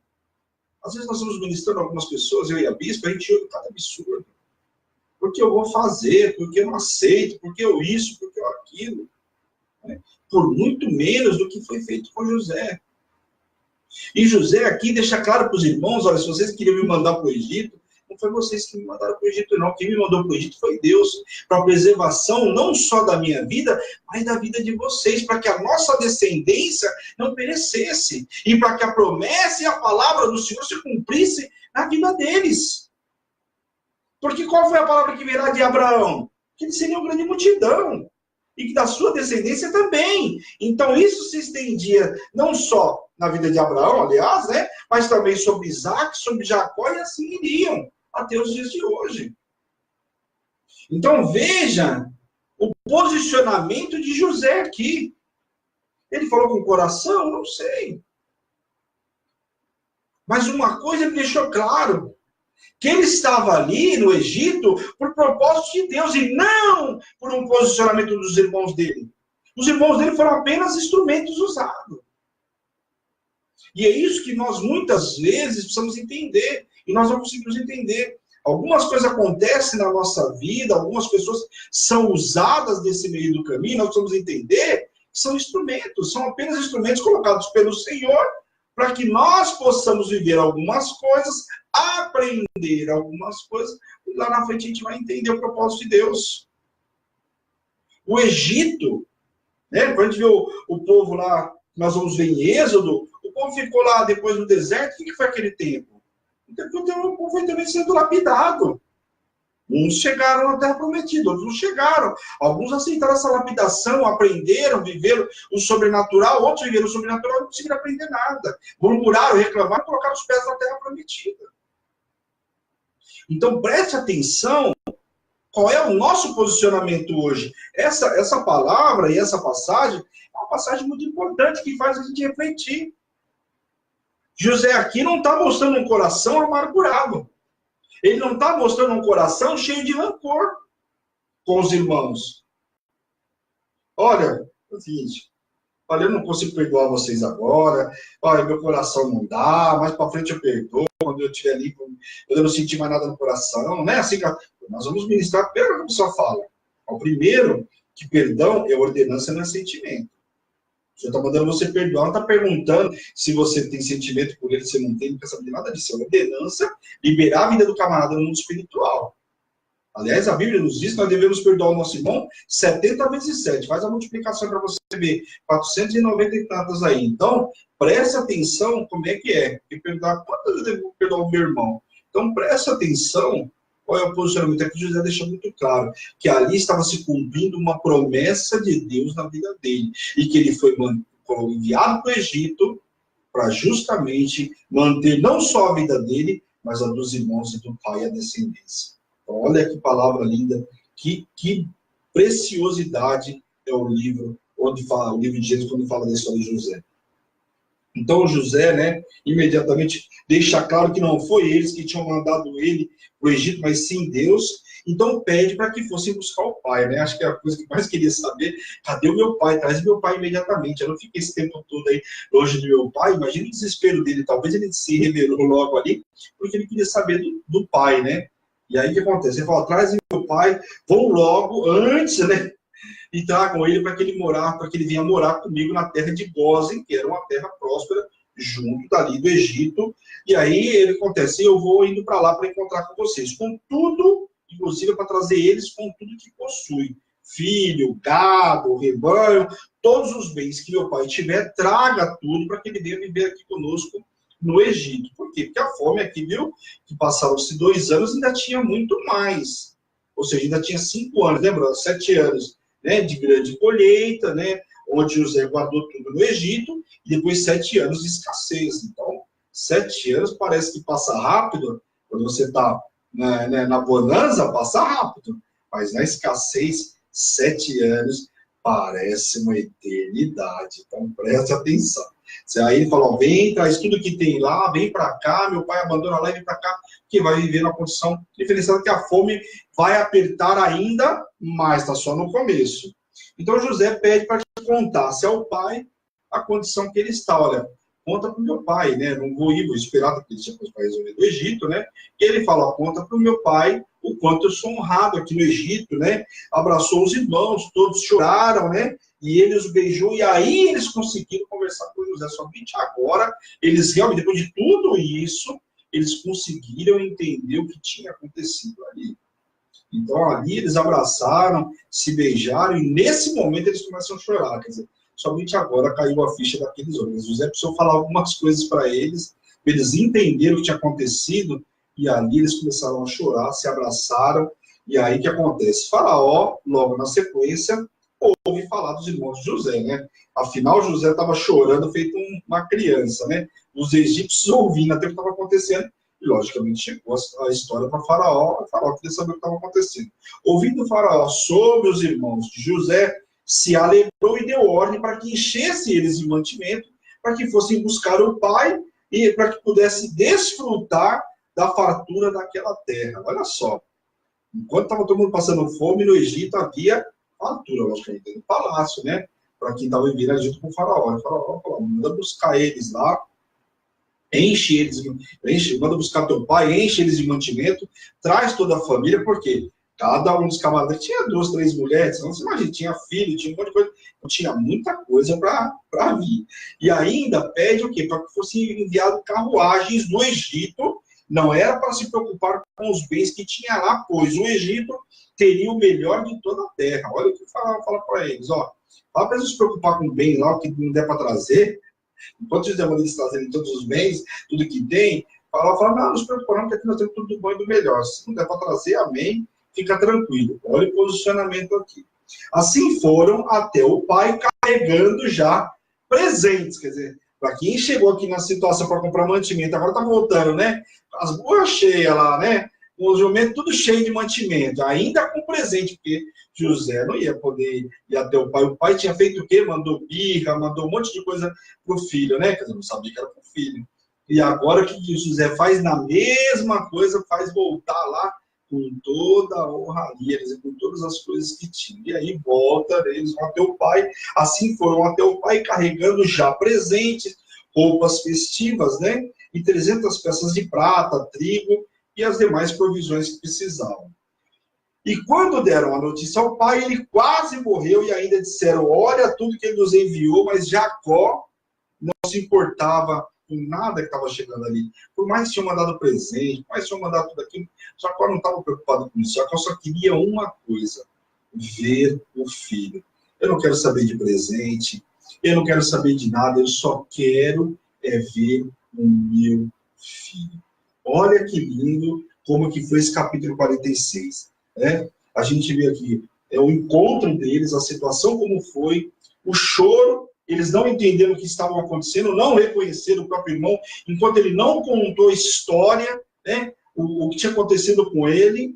Às vezes nós estamos ministrando algumas pessoas, eu e a bispa, a gente ouve cada absurdo. Porque eu vou fazer, porque eu não aceito, porque eu isso, porque eu aquilo. Né? Por muito menos do que foi feito com José. E José aqui deixa claro para os irmãos, olha, se vocês queriam me mandar para o Egito, não foi vocês que me mandaram para o Egito, não. Quem me mandou para o Egito foi Deus, para a preservação não só da minha vida, mas da vida de vocês, para que a nossa descendência não perecesse, e para que a promessa e a palavra do Senhor se cumprisse na vida deles. Porque qual foi a palavra que virá de Abraão? Que ele seria uma grande multidão, e que da sua descendência também. Então isso se estendia não só na vida de Abraão, aliás, né, mas também sobre Isaac, sobre Jacó, e assim iriam até os dias de hoje. Então veja o posicionamento de José aqui. Ele falou com o coração? Não sei. Mas uma coisa ele deixou claro, que ele estava ali no Egito por propósito de Deus e não por um posicionamento dos irmãos dele. Os irmãos dele foram apenas instrumentos usados. E é isso que nós muitas vezes precisamos entender. E nós não conseguimos entender. Algumas coisas acontecem na nossa vida, algumas pessoas são usadas nesse meio do caminho, nós precisamos entender que são instrumentos, são apenas instrumentos colocados pelo Senhor para que nós possamos viver algumas coisas, aprender algumas coisas, e lá na frente a gente vai entender o propósito de Deus. O Egito, né, quando a gente vê o povo lá, nós vamos ver em Êxodo, o povo ficou lá depois no deserto, o que foi aquele tempo? O povo foi também sendo lapidado. Uns chegaram na Terra Prometida, outros não chegaram. Alguns aceitaram essa lapidação, aprenderam, viveram o sobrenatural, outros viveram o sobrenatural e não conseguiram aprender nada. Murmuraram, reclamaram, colocaram os pés na Terra Prometida. Então preste atenção, qual é o nosso posicionamento hoje. Essa palavra e essa passagem é uma passagem muito importante que faz a gente refletir. José aqui não está mostrando um coração amargurado. Ele não está mostrando um coração cheio de rancor com os irmãos. Olha, é o seguinte, olha, eu não consigo perdoar vocês agora, olha, meu coração não dá, mais para frente eu perdoo, quando eu estiver ali, eu não sentir mais nada no coração, não é assim que nós vamos ministrar, primeiro que a pessoa fala. O primeiro, que perdão é ordenança, não é sentimento. Já está mandando você perdoar, não está perguntando se você tem sentimento por ele, se não tem, não quer saber de nada disso. É uma ordenança, liberar a vida do camarada no mundo espiritual. Aliás, a Bíblia nos diz que nós devemos perdoar o nosso irmão 70 vezes 7. Faz a multiplicação para você ver. 490 e tantas aí. Então, preste atenção como é que é. Porque perdoar, quantas vezes eu devo perdoar o meu irmão? Então, preste atenção qual é o posicionamento. Aqui José deixa muito claro que ali estava se cumprindo uma promessa de Deus na vida dele. E que ele foi enviado para o Egito para justamente manter não só a vida dele, mas a dos irmãos e do pai e a descendência. Então, olha que palavra linda, que preciosidade é o livro, onde fala, o livro de Gênesis, quando fala da história de José. Então, José, né, imediatamente deixa claro que não foi eles que tinham mandado ele para o Egito, mas sim Deus. Então, pede para que fossem buscar o pai, né? Acho que é a coisa que mais queria saber, cadê o meu pai? Traz meu pai imediatamente. Eu não fiquei esse tempo todo aí longe do meu pai. Imagina o desespero dele. Talvez ele se revelou logo ali, porque ele queria saber do pai, né? E aí o que acontece? Ele fala, traz meu pai, vão logo, antes, né? E tragam ele para que ele venha morar comigo na terra de Gósen, que era uma terra próspera, junto dali do Egito. E aí ele acontece, eu vou indo para lá para encontrar com vocês, com tudo, inclusive para trazer eles com tudo que possui. Filho, gado, rebanho, todos os bens que meu pai tiver, traga tudo para que ele venha viver aqui conosco no Egito. Por quê? Porque a fome aqui, viu, que passaram-se 2 anos, ainda tinha muito mais. Ou seja, ainda tinha 5 anos, lembra? 7 anos, né, de grande colheita, né, onde José guardou tudo no Egito, e depois 7 anos de escassez. Então, 7 anos parece que passa rápido, quando você está na bonança, passa rápido, mas na escassez, 7 anos parece uma eternidade. Então, preste atenção. Aí ele falou, vem, traz tudo que tem lá, vem para cá, meu pai abandona lá e vem para cá, que vai viver numa condição diferenciada, que a fome vai apertar ainda mais, está só no começo. Então José pede para que contasse ao pai a condição que ele está. Olha, conta para o meu pai, né? Não vou ir, vou esperar porque ele tinha coisa para resolver do Egito, né? E ele fala, conta para o meu pai o quanto eu sou honrado aqui no Egito, né? Abraçou os irmãos, todos choraram, né? E ele os beijou, e aí eles conseguiram conversar com José. Somente agora, eles realmente, depois de tudo isso, eles conseguiram entender o que tinha acontecido ali. Então, ali eles abraçaram, se beijaram, e nesse momento eles começam a chorar. Quer dizer, somente agora caiu a ficha daqueles homens. José precisou falar algumas coisas para eles entenderam o que tinha acontecido, e ali eles começaram a chorar, se abraçaram, e aí o que acontece? Faraó, logo na sequência, ouve falar dos irmãos de José, né? Afinal, José estava chorando feito uma criança, né? Os egípcios ouvindo até o que estava acontecendo, e logicamente chegou a história para Faraó, o Faraó queria saber o que estava acontecendo. Ouvindo o Faraó sobre os irmãos de José, se alegrou e deu ordem para que enchesse eles de mantimento, para que fossem buscar o pai e para que pudesse desfrutar da fartura daquela terra. Olha só, enquanto estava todo mundo passando fome, no Egito havia fartura, logicamente, no palácio, né? Para quem estava vivendo junto com o Faraó. O Faraó falou, manda buscar eles lá, enche eles, manda buscar teu pai, enche eles de mantimento, traz toda a família, porque cada um dos camaradas tinha 2, 3 mulheres, não se imagina, tinha filho, tinha um monte de coisa, então tinha muita coisa para vir. E ainda pede o quê? Para que fossem enviadas carruagens do Egito, não era para se preocupar com os bens que tinha lá, pois o Egito teria o melhor de toda a terra. Olha o que fala para eles, ó. Fala para eles se preocupar com o bem lá, o que não der para trazer. Enquanto eles demandam eles trazerem todos os bens, tudo que tem, fala, não se preocupa não, porque aqui nós temos tudo do bom e do melhor. Se não der para trazer, amém, fica tranquilo. Olha o posicionamento aqui. Assim foram até o pai carregando já presentes, quer dizer, para quem chegou aqui na situação para comprar mantimento, agora está voltando, né? As boas cheias lá, né? Com os jumentos tudo cheio de mantimento, ainda com presente, porque José não ia poder ir até o pai. O pai tinha feito o quê? Mandou birra, mandou um monte de coisa para o filho, né? Quer dizer, não sabia que era para o filho. E agora o que José faz na mesma coisa, faz voltar lá com toda a honraria, com todas as coisas que tinha. E aí volta, eles vão até o pai, assim foram até o pai, carregando já presentes, roupas festivas, né? E 300 peças de prata, trigo e as demais provisões que precisavam. E quando deram a notícia ao pai, ele quase morreu e ainda disseram, olha tudo que ele nos enviou, mas Jacó não se importava com nada que estava chegando ali. Por mais que tinham mandado presente, por mais que tinham mandado tudo aquilo, Jacó não estava preocupado com isso. Jacó só queria uma coisa, ver o filho. Eu não quero saber de presente, eu não quero saber de nada, eu só quero ver o meu filho. Olha que lindo como que foi esse capítulo 46. Né? A gente vê aqui o encontro deles, a situação como foi, o choro, eles não entenderam o que estava acontecendo, não reconheceram o próprio irmão, enquanto ele não contou a história, né? o que tinha acontecido com ele,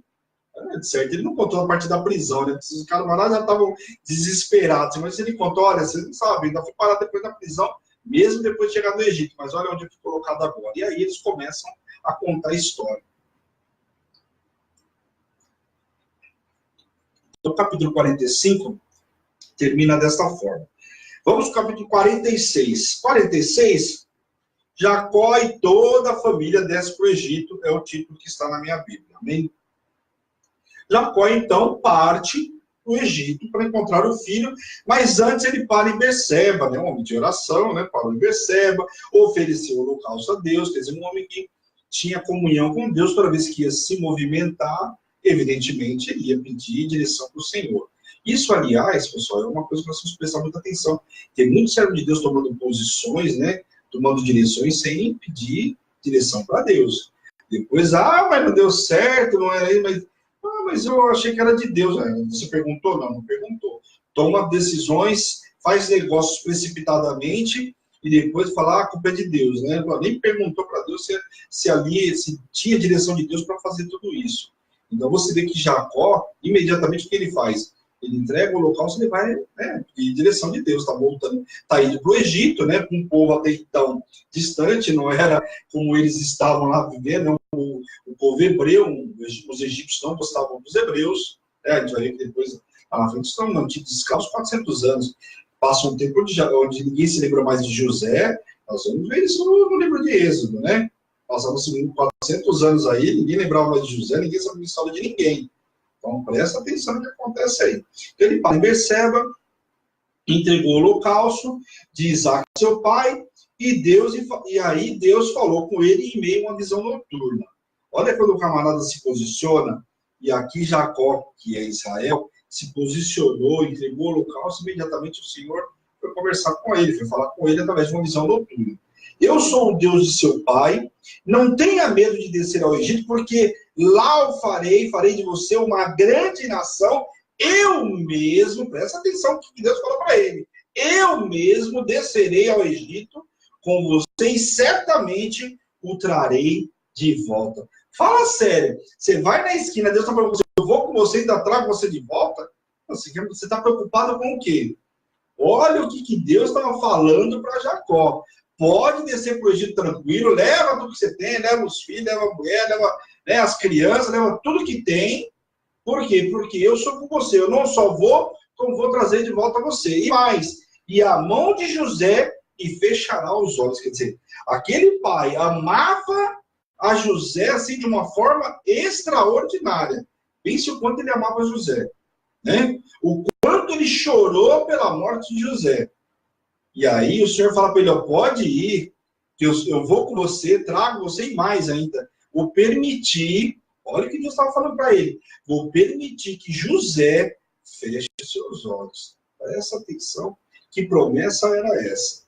certo? Ele não contou a parte da prisão, né? Os camaradas já estavam desesperados, mas ele contou, olha, vocês não sabem, ainda fui parar depois da prisão, mesmo depois de chegar no Egito, mas olha onde eu fui colocado agora. E aí eles começam a contar a história. Então, o capítulo 45 termina desta forma. Vamos para o capítulo 46. 46, Jacó e toda a família desce para o Egito, é o título que está na minha Bíblia. Amém? Jacó, então, parte para o Egito para encontrar o filho, mas antes ele para em Berseba, né, um homem de oração, né, parou em Berseba, ofereceu o holocausto a Deus, quer dizer, um homem que tinha comunhão com Deus, toda vez que ia se movimentar, evidentemente, ele ia pedir direção para o Senhor. Isso, aliás, pessoal, é uma coisa que nós temos que prestar muita atenção. Tem muito servo de Deus tomando posições, né, tomando direções sem pedir direção para Deus. Depois, mas não deu certo, não era aí, mas eu achei que era de Deus. Você perguntou? Não perguntou. Toma decisões, faz negócios precipitadamente e depois fala, a culpa é de Deus, né? Nem perguntou para Deus se tinha direção de Deus para fazer tudo isso. Então você vê que Jacó, imediatamente o que ele faz? Ele entrega o local, ele vai, né, em direção de Deus, está voltando, está indo para o Egito, né, com um povo até então distante, não era como eles estavam lá vivendo, o povo hebreu, os egípcios não gostavam dos hebreus, né, a gente vai ver que depois, lá na frente, estão no antigo escravos 400 anos, passa um tempo onde ninguém se lembra mais de José, nós vamos ver isso no livro de Êxodo, né, passavam-se 400 anos aí, ninguém lembrava mais de José, ninguém sabia a história de ninguém. Então, presta atenção no que acontece aí. Ele para em Berseba, entregou o holocausto de Isaac, seu pai, e aí Deus falou com ele em meio a uma visão noturna. Olha quando o camarada se posiciona, e aqui Jacó, que é Israel, se posicionou, entregou o holocausto, imediatamente o Senhor foi conversar com ele, foi falar com ele através de uma visão noturna. Eu sou o Deus de seu pai, não tenha medo de descer ao Egito, porque lá o farei de você uma grande nação, eu mesmo, presta atenção no que Deus falou para ele, eu mesmo descerei ao Egito com você e certamente o trarei de volta. Fala sério, você vai na esquina, Deus está falando com você, eu vou com você e ainda trago você de volta? Você está preocupado com o quê? Olha o que Deus estava falando para Jacó. Pode descer para o Egito tranquilo, leva tudo que você tem, leva os filhos, leva a mulher, leva, né, as crianças, leva tudo que tem. Por quê? Porque eu sou com você. Eu não só vou, como vou trazer de volta você. E mais, e a mão de José e fechará os olhos. Quer dizer, aquele pai amava a José assim de uma forma extraordinária. Pense o quanto ele amava José, né? O quanto ele chorou pela morte de José. E aí o Senhor fala para ele, pode ir, que eu vou com você, trago você e mais ainda. Vou permitir, olha o que Deus estava falando para ele, vou permitir que José feche seus olhos. Presta atenção, que promessa era essa?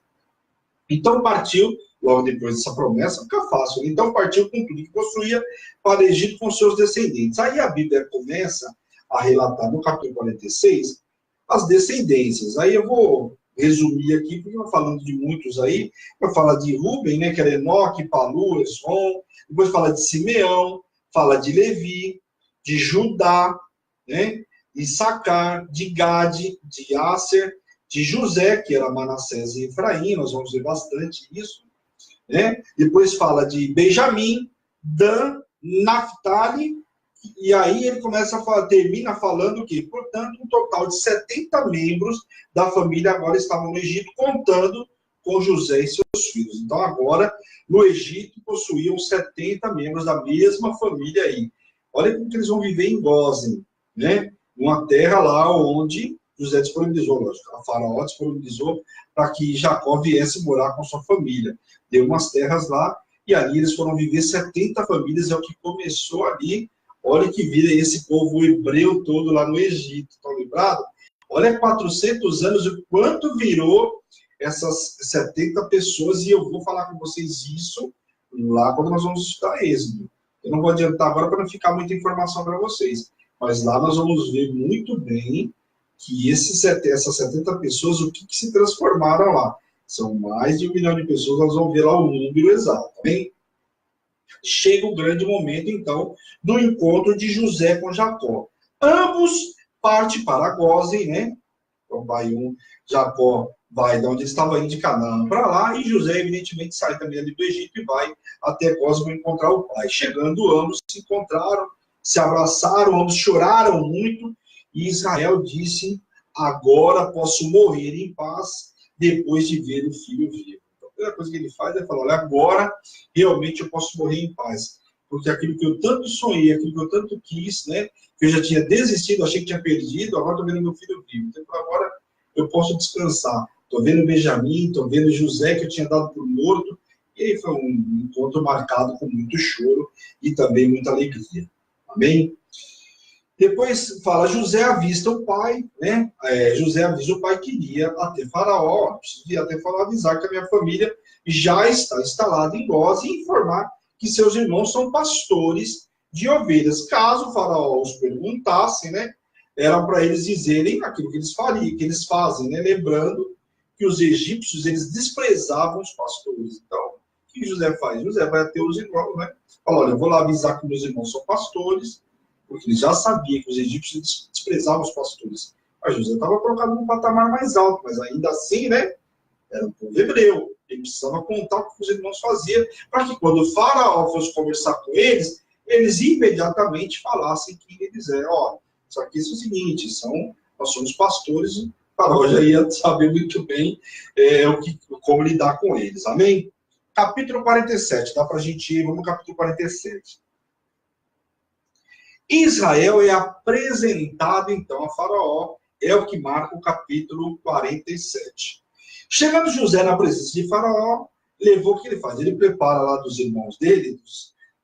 Então partiu, logo depois dessa promessa, fica fácil, então partiu com tudo que possuía para o Egito com seus descendentes. Aí a Bíblia começa a relatar no capítulo 46 as descendências. Aí eu vou resumir aqui, porque eu vou falando de muitos aí, vai falar de Rúben, né, que era Enoque, Palu, Esrom, depois fala de Simeão, fala de Levi, de Judá, né, de Issacar, de Gade, de Aser, de José, que era Manassés e Efraim, nós vamos ver bastante isso, né, depois fala de Benjamim, Dan, Naphtali, e aí ele termina falando que, portanto, um total de 70 membros da família agora estavam no Egito, contando com José e seus filhos. Então, agora, no Egito, possuíam 70 membros da mesma família aí. Olha como que eles vão viver em Gósen, né? Uma terra lá onde José disponibilizou, lógico, a Faraó disponibilizou para que Jacó viesse morar com sua família. Deu umas terras lá, e ali eles foram viver 70 famílias, é o que começou ali. Olha que vira esse povo hebreu todo lá no Egito, estão lembrados? Olha 400 anos, o quanto virou essas 70 pessoas, e eu vou falar com vocês isso lá quando nós vamos estudar Êxodo. Eu não vou adiantar agora para não ficar muita informação para vocês, mas lá nós vamos ver muito bem que essas 70 pessoas, o que se transformaram lá. São mais de 1 milhão de pessoas, nós vamos ver lá o número exato, tá bem? Chega o grande momento, então, do encontro de José com Jacó. Ambos partem para Gósen, né? Então, Jacó vai de onde ele estava indo de Canaã para lá, e José, evidentemente, sai também ali do Egito e vai até Gósen para encontrar o pai. Chegando, ambos se encontraram, se abraçaram, ambos choraram muito, e Israel disse, agora posso morrer em paz, depois de ver o filho vivo. A primeira coisa que ele faz é falar, olha, agora realmente eu posso morrer em paz. porque aquilo que eu tanto sonhei, aquilo que eu tanto quis, né, que eu já tinha desistido, achei que tinha perdido, agora estou vendo meu filho vivo. Então, agora eu posso descansar. Estou vendo Benjamim, estou vendo José, que eu tinha dado por morto. E aí foi um encontro marcado com muito choro e também muita alegria. Amém? Depois fala, José avista o pai, né? José avisa o pai que iria até Faraó, preciso até Faraó avisar que a minha família já está instalada em Gósen e informar que seus irmãos são pastores de ovelhas. Caso o Faraó os perguntasse, né? Era para eles dizerem aquilo que eles fariam, que eles fazem, né? Lembrando que os egípcios, eles desprezavam os pastores. Então, o que José faz? José vai até os irmãos, né? Fala, olha, eu vou lá avisar que meus irmãos são pastores, porque ele já sabia que os egípcios desprezavam os pastores. Mas José estava colocado num patamar mais alto, mas ainda assim, né? Era um povo hebreu. Ele precisava contar o que os irmãos faziam, para que quando o Faraó fosse conversar com eles, eles imediatamente falassem que eles eram, ó, só que isso é o seguinte, nós somos pastores, o Faraó já ia saber muito bem como lidar com eles. Amém? Capítulo 47, dá para a gente ir, vamos no capítulo 47. Israel é apresentado, então, a Faraó, é o que marca o capítulo 47. Chegando José na presença de Faraó, levou o que ele faz? Ele prepara lá dos irmãos dele,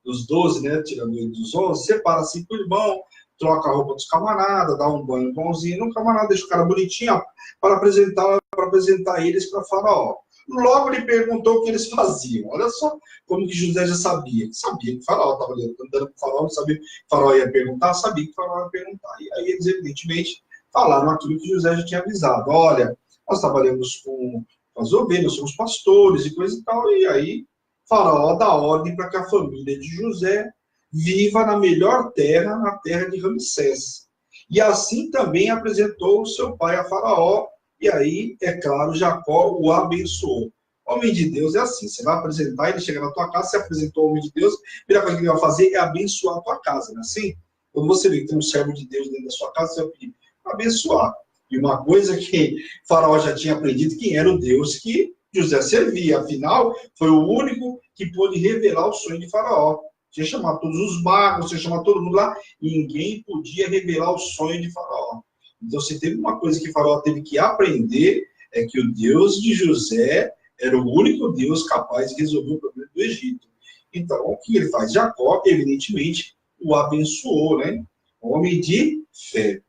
dos 12, né, tirando ele dos 11, separa 5 irmãos, troca a roupa dos camaradas, dá um banho bonzinho no camarada, deixa o cara bonitinho, para apresentar eles para Faraó. Logo lhe perguntou o que eles faziam. Olha só como que José já sabia. Ele sabia que o Faraó estava andando com o Faraó, não sabia que o Faraó ia perguntar, sabia que o Faraó ia perguntar. E aí eles, evidentemente, falaram aquilo que José já tinha avisado. Olha, nós trabalhamos com as ovelhas, somos pastores e coisa e tal. E aí, Faraó dá ordem para que a família de José viva na melhor terra, na terra de Ramsés. E assim também apresentou o seu pai a Faraó. E aí, é claro, Jacó o abençoou. Homem de Deus é assim, você vai apresentar, ele chega na tua casa, você apresentou o homem de Deus, a primeira coisa que ele vai fazer é abençoar a tua casa, não é assim? Quando você vê que tem um servo de Deus dentro da sua casa, você vai pedir para abençoar. E uma coisa que Faraó já tinha aprendido, quem era o Deus que José servia, afinal, foi o único que pôde revelar o sonho de Faraó. Você chamar todos os magos, você chamar todo mundo lá, e ninguém podia revelar o sonho de Faraó. Então, se teve uma coisa que Faraó teve que aprender, é que o Deus de José era o único Deus capaz de resolver o problema do Egito. Então, o que ele faz? Jacó, evidentemente, o abençoou, né? Homem de fé.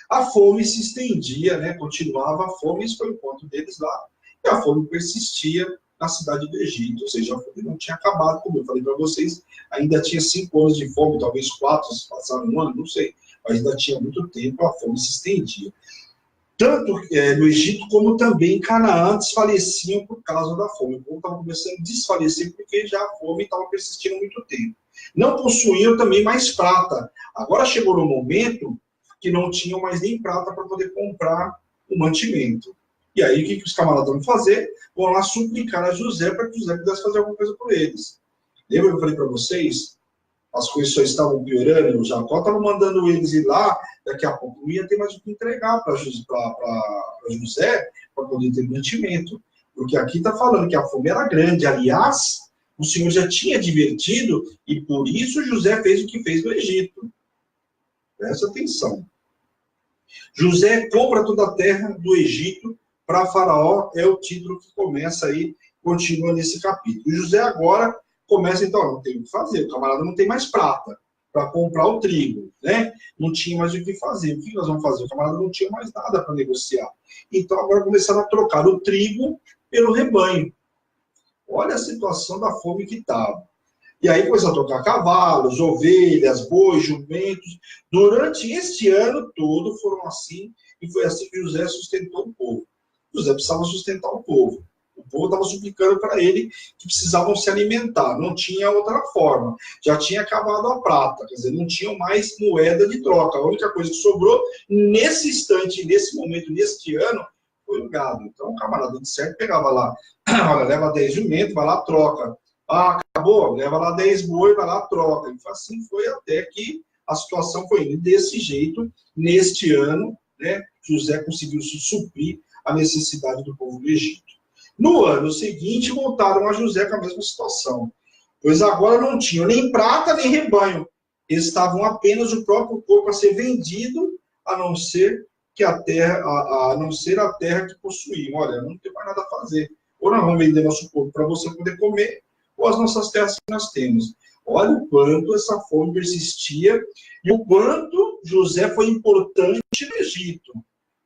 A fome se estendia, né? Continuava a fome, esse foi o ponto deles lá. E a fome persistia na cidade do Egito, ou seja, a fome não tinha acabado, como eu falei para vocês, ainda tinha 5 anos de fome, talvez 4, se passaram um ano, não sei. Mas ainda tinha muito tempo, a fome se estendia. Tanto no Egito, como também em Canaã, desfaleciam por causa da fome. O povo estava começando a desfalecer porque já a fome estava persistindo muito tempo. Não possuíam também mais prata. Agora chegou no momento que não tinham mais nem prata para poder comprar o mantimento. E aí, o que os camaradas vão fazer? Vão lá suplicar a José para que José pudesse fazer alguma coisa por eles. Lembra que eu falei para vocês? As coisas só estavam piorando, o Jacó estava mandando eles ir lá, daqui a pouco não ia ter mais o que entregar para José, para poder ter mantimento. Porque aqui está falando que a fome era grande. Aliás, o Senhor já tinha advertido, e por isso José fez o que fez no Egito. Presta atenção. José compra toda a terra do Egito para Faraó, é o título que começa aí, continua nesse capítulo. E José agora começa, então, não tem o que fazer, o camarada não tem mais prata para comprar o trigo, né? Não tinha mais o que fazer. O que nós vamos fazer? O camarada não tinha mais nada para negociar. Então, agora começaram a trocar o trigo pelo rebanho. Olha a situação da fome que estava. E aí começaram a trocar cavalos, ovelhas, bois, jumentos. Durante este ano todo foram assim, e foi assim que José sustentou o povo. José precisava sustentar o povo. O povo estava suplicando para ele que precisavam se alimentar, não tinha outra forma. Já tinha acabado a prata, quer dizer, não tinham mais moeda de troca. A única coisa que sobrou nesse instante, nesse momento, neste ano, foi o gado. Então o camarada de certo pegava lá, olha, leva 10 jumentos, vai lá, troca. Ah, acabou, leva lá 10 boi, vai lá, troca. E assim foi até que a situação foi indo. Desse jeito, neste ano, né, José conseguiu suprir a necessidade do povo do Egito. No ano seguinte, voltaram a José com a mesma situação. pois agora não tinham nem prata nem rebanho. Estavam apenas o próprio corpo a ser vendido, a não ser que a terra, a não ser a terra que possuíam. Olha, não tem mais nada a fazer. Ou nós vamos vender nosso corpo para você poder comer, ou as nossas terras que nós temos. Olha o quanto essa fome persistia e o quanto José foi importante no Egito.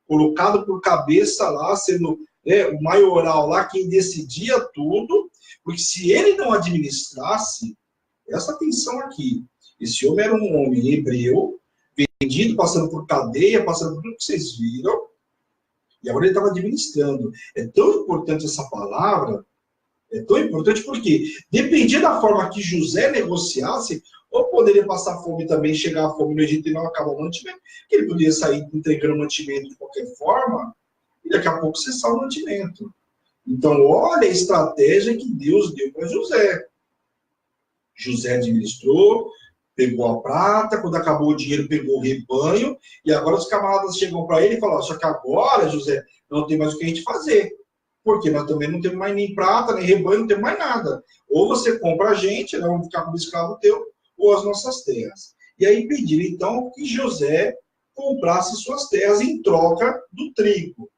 Colocado por cabeça lá, sendo o maioral lá, quem decidia tudo, porque se ele não administrasse, presta atenção aqui, esse homem era um homem hebreu, vendido, passando por cadeia, passando por tudo que vocês viram, e agora ele estava administrando. É tão importante essa palavra, é tão importante porque, dependia da forma que José negociasse, ou poderia passar fome também, chegar a fome no Egito e não acabar o mantimento, que ele podia sair entregando mantimento de qualquer forma, e daqui a pouco cessar o mantimento. Então, olha a estratégia que Deus deu para José. José administrou, pegou a prata, quando acabou o dinheiro, pegou o rebanho, e agora os camaradas chegam para ele e falam, só que agora, José, não tem mais o que a gente fazer. Porque nós também não temos mais nem prata, nem rebanho, não temos mais nada. Ou você compra a gente, nós vamos ficar como escravo teu, ou as nossas terras. E aí pediram, então, que José comprasse suas terras em troca do trigo,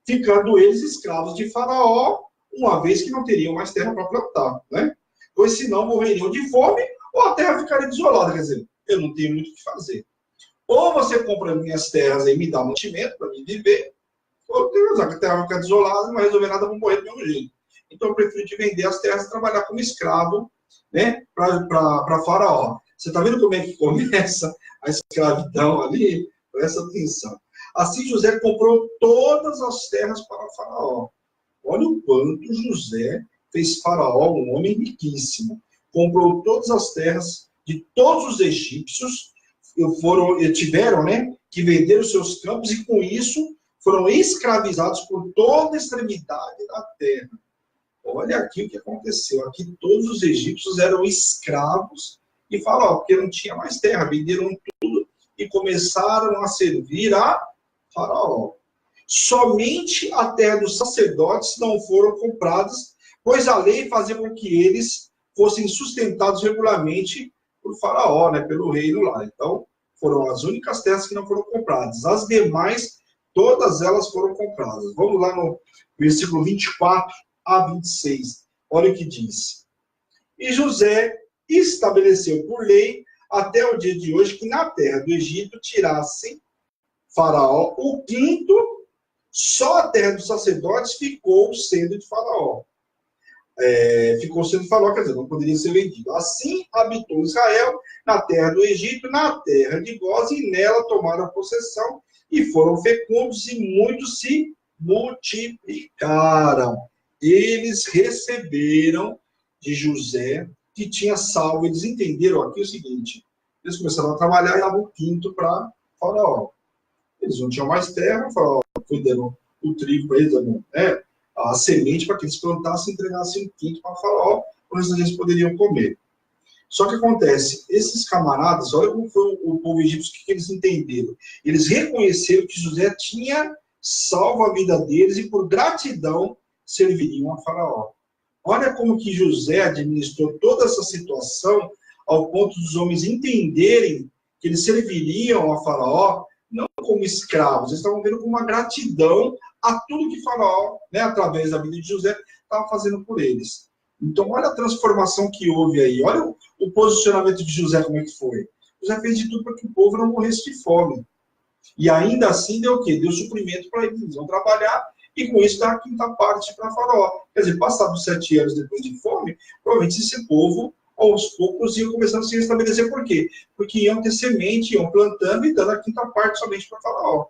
ficando eles escravos de Faraó, uma vez que não teriam mais terra para plantar, né? Pois senão morreriam de fome, ou a terra ficaria desolada. Quer dizer, eu não tenho muito o que fazer. Ou você compra minhas terras e me dá mantimento para mim viver, ou Deus, a terra vai ficar desolada, não vai resolver nada, vou morrer do mesmo jeito. Então eu prefiro te vender as terras e trabalhar como escravo, né, para Faraó. Você está vendo como é que começa a escravidão ali? Presta atenção. Assim José comprou todas as terras para Faraó. Olha o quanto José fez Faraó um homem riquíssimo. Comprou todas as terras de todos os egípcios, tiveram, né, que vender os seus campos, e com isso foram escravizados por toda a extremidade da terra. Olha aqui o que aconteceu. Aqui todos os egípcios eram escravos de Faraó, porque não tinha mais terra, venderam tudo e começaram a servir a Faraó. Somente a terra dos sacerdotes não foram compradas, pois a lei fazia com que eles fossem sustentados regularmente por Faraó, né, pelo reino lá. Então, foram as únicas terras que não foram compradas. As demais, todas elas foram compradas. Vamos lá no versículo 24 a 26. Olha o que diz. E José estabeleceu por lei, até o dia de hoje, que na terra do Egito tirassem Faraó o quinto, só a terra dos sacerdotes ficou sendo de Faraó. Ficou sendo de Faraó, quer dizer, não poderia ser vendido. Assim habitou Israel na terra do Egito, na terra de Góz, e nela tomaram possessão, e foram fecundos, e muitos se multiplicaram. Eles receberam de José, que tinha salvo. Eles entenderam aqui o seguinte: eles começaram a trabalhar e davam o quinto para Faraó. Eles não tinham mais terra, Faraó foi dando o trigo para eles, né, a semente para que eles plantassem e entregassem o quinto para Faraó, para eles poderiam comer. Só que acontece, esses camaradas, olha como foi o povo egípcio, o que eles entenderam. Eles reconheceram que José tinha salvo a vida deles e, por gratidão, serviriam a Faraó. Olha como que José administrou toda essa situação ao ponto dos homens entenderem que eles serviriam a Faraó não como escravos, eles estavam vendo com uma gratidão a tudo que Faraó, né, através da vida de José, estava fazendo por eles. Então, olha a transformação que houve aí. Olha o posicionamento de José, como é que foi. José fez de tudo para que o povo não morresse de fome. E ainda assim deu o quê? Deu suprimento para eles. Eles vão trabalhar e com isso dá a quinta parte para Faraó. Quer dizer, passados 7 anos depois de fome, provavelmente esse povo, aos poucos, iam começando a se restabelecer. Por quê? Porque iam ter semente, iam plantando e dando a quinta parte somente para Faraó.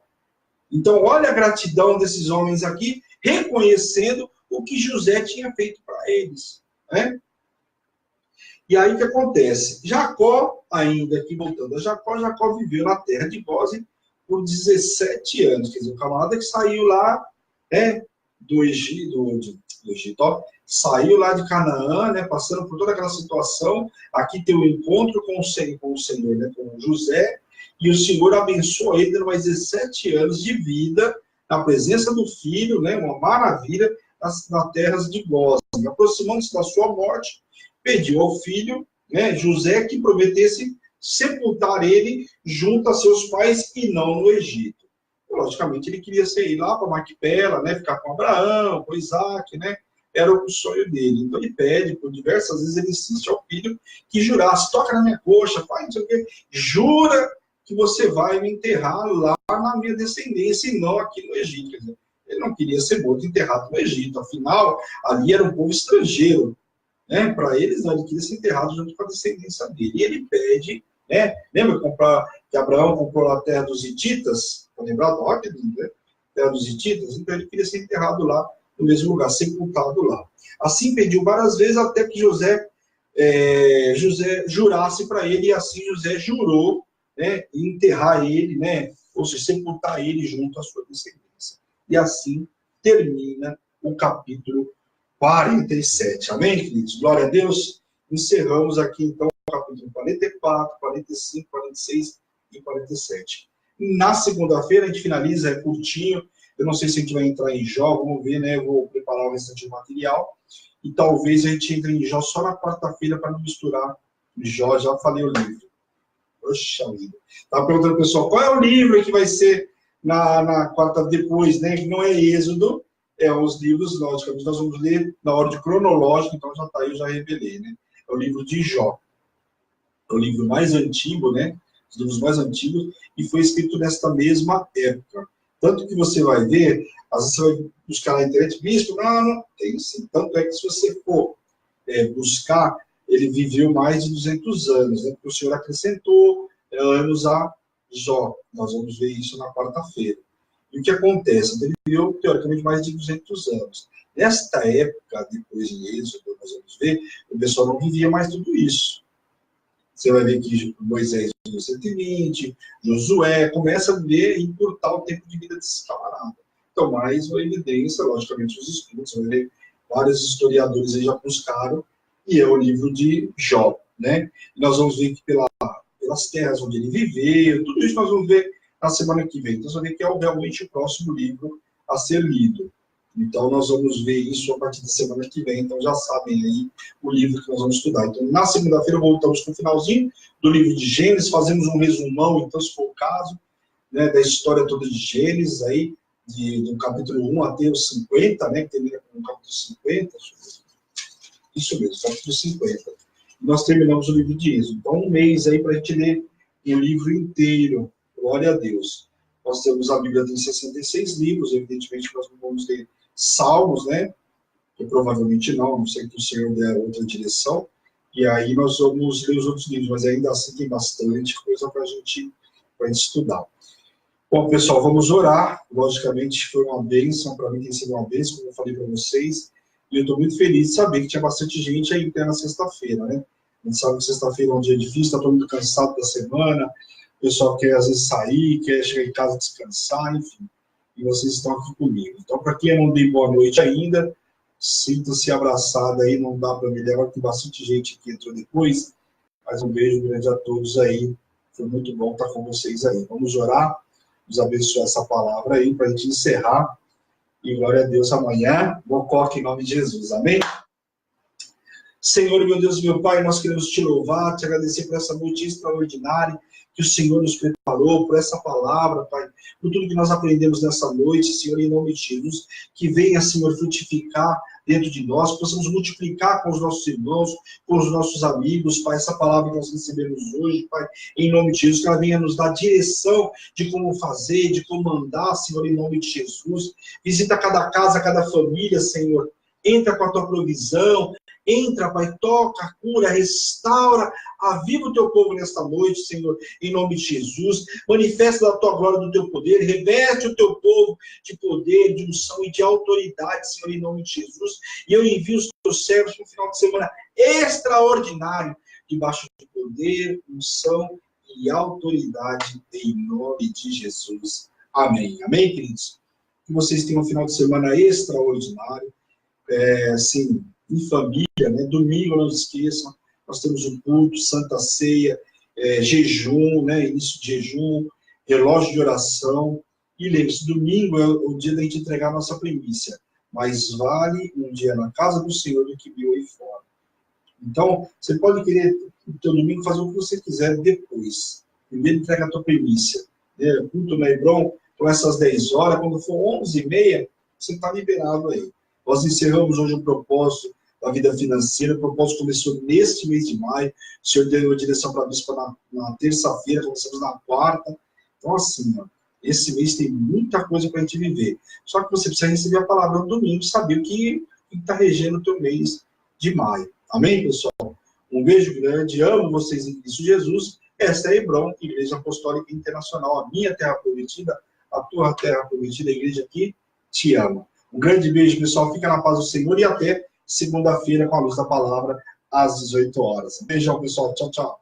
Então, olha a gratidão desses homens aqui, reconhecendo o que José tinha feito para eles, né? E aí o que acontece? Jacó, ainda aqui voltando a Jacó viveu na terra de Gósen por 17 anos. Quer dizer, o camarada que saiu lá, né, do Egito, ó, saiu lá de Canaã, né, passando por toda aquela situação. Aqui tem o encontro com o Senhor, né, com José, e o Senhor abençoa ele, dando mais 17 anos de vida na presença do filho, né, uma maravilha, nas terras de Gósen. Aproximando-se da sua morte, pediu ao filho, né, José, que prometesse sepultar ele junto a seus pais e não no Egito. Logicamente, ele queria ir lá para Macpela, né, ficar com Abraão, com Isaac, né, era o sonho dele. Então ele pede, por diversas vezes ele insiste ao filho que jurasse, toca na minha coxa, pai, não sei o quê, jura que você vai me enterrar lá na minha descendência e não aqui no Egito. Quer dizer, ele não queria ser morto enterrado no Egito, afinal, ali era um povo estrangeiro, né? Para eles, não, ele queria ser enterrado junto com a descendência dele. E ele pede, né? Lembra que Abraão comprou a terra dos Hititas? Está lembrado? Olha que lindo, né? Terra dos Hititas. Então ele queria ser enterrado lá, no mesmo lugar, sepultado lá. Assim pediu várias vezes até que José jurasse para ele, e assim José jurou, né? Enterrar ele, né? Ou seja, sepultar ele junto à sua descendência. E assim termina o capítulo 47. Amém, queridos? Glória a Deus. Encerramos aqui, então, o capítulo 44, 45, 46 e 47. Na segunda-feira, a gente finaliza, é curtinho. Eu não sei se a gente vai entrar em Jó, vamos ver, né? Eu vou preparar o restante do material. E talvez a gente entre em Jó só na quarta-feira para não misturar Jó. Já falei o livro. Poxa vida. Estava perguntando ao pessoal, qual é o livro que vai ser na quarta depois, né? Que não é Êxodo. Os livros, logicamente, nós vamos ler na ordem cronológica, então já está aí, eu já revelei, né? É o livro de Jó. É o livro mais antigo, né? Os livros mais antigos, e foi escrito nesta mesma época. Tanto que você vai ver, às vezes você vai buscar na internet, bispo, não, tem sim. Tanto é que se você for buscar, ele viveu mais de 200 anos, né? Porque o Senhor acrescentou anos a Jó. Nós vamos ver isso na quarta-feira. E o que acontece? Ele viveu, teoricamente, mais de 200 anos. Nesta época, depois de Êxodo, nós vamos ver, o pessoal não vivia mais tudo isso. Você vai ver que Moisés viveu 120, Josué, começa a ver e encurtar o tempo de vida desse camarada. Então, mais uma evidência, logicamente, os estudos, você vai ver, vários historiadores aí já buscaram, e é o livro de Jó, né? E nós vamos ver que pelas terras onde ele viveu, tudo isso nós vamos ver na semana que vem. Então, você vai ver que é realmente o próximo livro a ser lido. Então, nós vamos ver isso a partir da semana que vem. Então, já sabem aí o livro que nós vamos estudar. Então, na segunda-feira, voltamos com o finalzinho do livro de Gênesis, fazemos um resumão, então, se for o caso, né, da história toda de Gênesis, aí, do capítulo 1 até o 50, né, que termina com o capítulo 50. Isso mesmo, capítulo 50. E nós terminamos o livro de Êxodo. Então, um mês aí para a gente ler o livro inteiro. Glória a Deus. Nós temos a Bíblia tem 66 livros, evidentemente nós não vamos ler Salmos, né? Que provavelmente não sei que o Senhor der outra direção. E aí nós vamos ler os outros livros, mas ainda assim tem bastante coisa para a gente estudar. Bom, pessoal, vamos orar. Logicamente foi uma bênção, para mim tem sido uma bênção, como eu falei para vocês. E eu estou muito feliz de saber que tinha bastante gente aí até na sexta-feira, né? A gente sabe que sexta-feira é um dia difícil, está todo mundo cansado da semana. O pessoal quer, às vezes, sair, quer chegar em casa descansar, enfim. E vocês estão aqui comigo. Então, para quem eu não dei boa noite ainda, sinta-se abraçado aí, não dá para me levar, tem bastante gente que entrou depois, mas um beijo grande a todos aí. Foi muito bom estar com vocês aí. Vamos orar, nos abençoar essa palavra aí, para a gente encerrar. E glória a Deus, amanhã, bom corte em nome de Jesus. Amém? Senhor, meu Deus, meu Pai, nós queremos te louvar, te agradecer por essa noite extraordinária que o Senhor nos preparou, por essa palavra, Pai, por tudo que nós aprendemos nessa noite, Senhor, em nome de Jesus, que venha, Senhor, frutificar dentro de nós, possamos multiplicar com os nossos irmãos, com os nossos amigos, Pai, essa palavra que nós recebemos hoje, Pai, em nome de Jesus, que ela venha nos dar direção de como fazer, de como andar, Senhor, em nome de Jesus. Visita cada casa, cada família, Senhor, entra com a tua provisão, entra, Pai, toca, cura, restaura, aviva o teu povo nesta noite, Senhor, em nome de Jesus. Manifesta a tua glória do teu poder, reveste o teu povo de poder, de unção e de autoridade, Senhor, em nome de Jesus. E eu envio os teus servos para um final de semana extraordinário, debaixo de poder, unção e autoridade, em nome de Jesus. Amém. Amém, queridos? Que vocês tenham um final de semana extraordinário, assim, em família, né? Domingo, não esqueçam, nós temos um culto, Santa Ceia, jejum, né? Início de jejum, relógio de oração, e lembre-se, domingo é o dia da gente entregar a nossa primícia, mas vale um dia na casa do Senhor do que mil aí fora. Então, você pode querer no teu domingo fazer o que você quiser depois. Primeiro entrega a tua primícia. Né? Culto no Hebron, com essas 10 horas, quando for 11h30, você está liberado aí. Nós encerramos hoje o propósito da vida financeira. O propósito começou neste mês de maio. O Senhor deu a direção para a bispa na terça-feira, começamos na quarta. Então, assim, ó, esse mês tem muita coisa para a gente viver. Só que você precisa receber a palavra no domingo, saber o que está regendo o teu mês de maio. Amém, pessoal? Um beijo grande, amo vocês em Cristo Jesus. Esta é a Hebron, Igreja Apostólica Internacional, a minha terra prometida, a tua terra prometida, a igreja aqui te ama. Um grande beijo, pessoal. Fica na paz do Senhor e até segunda-feira com a luz da palavra às 18 horas. Beijão, pessoal. Tchau, tchau.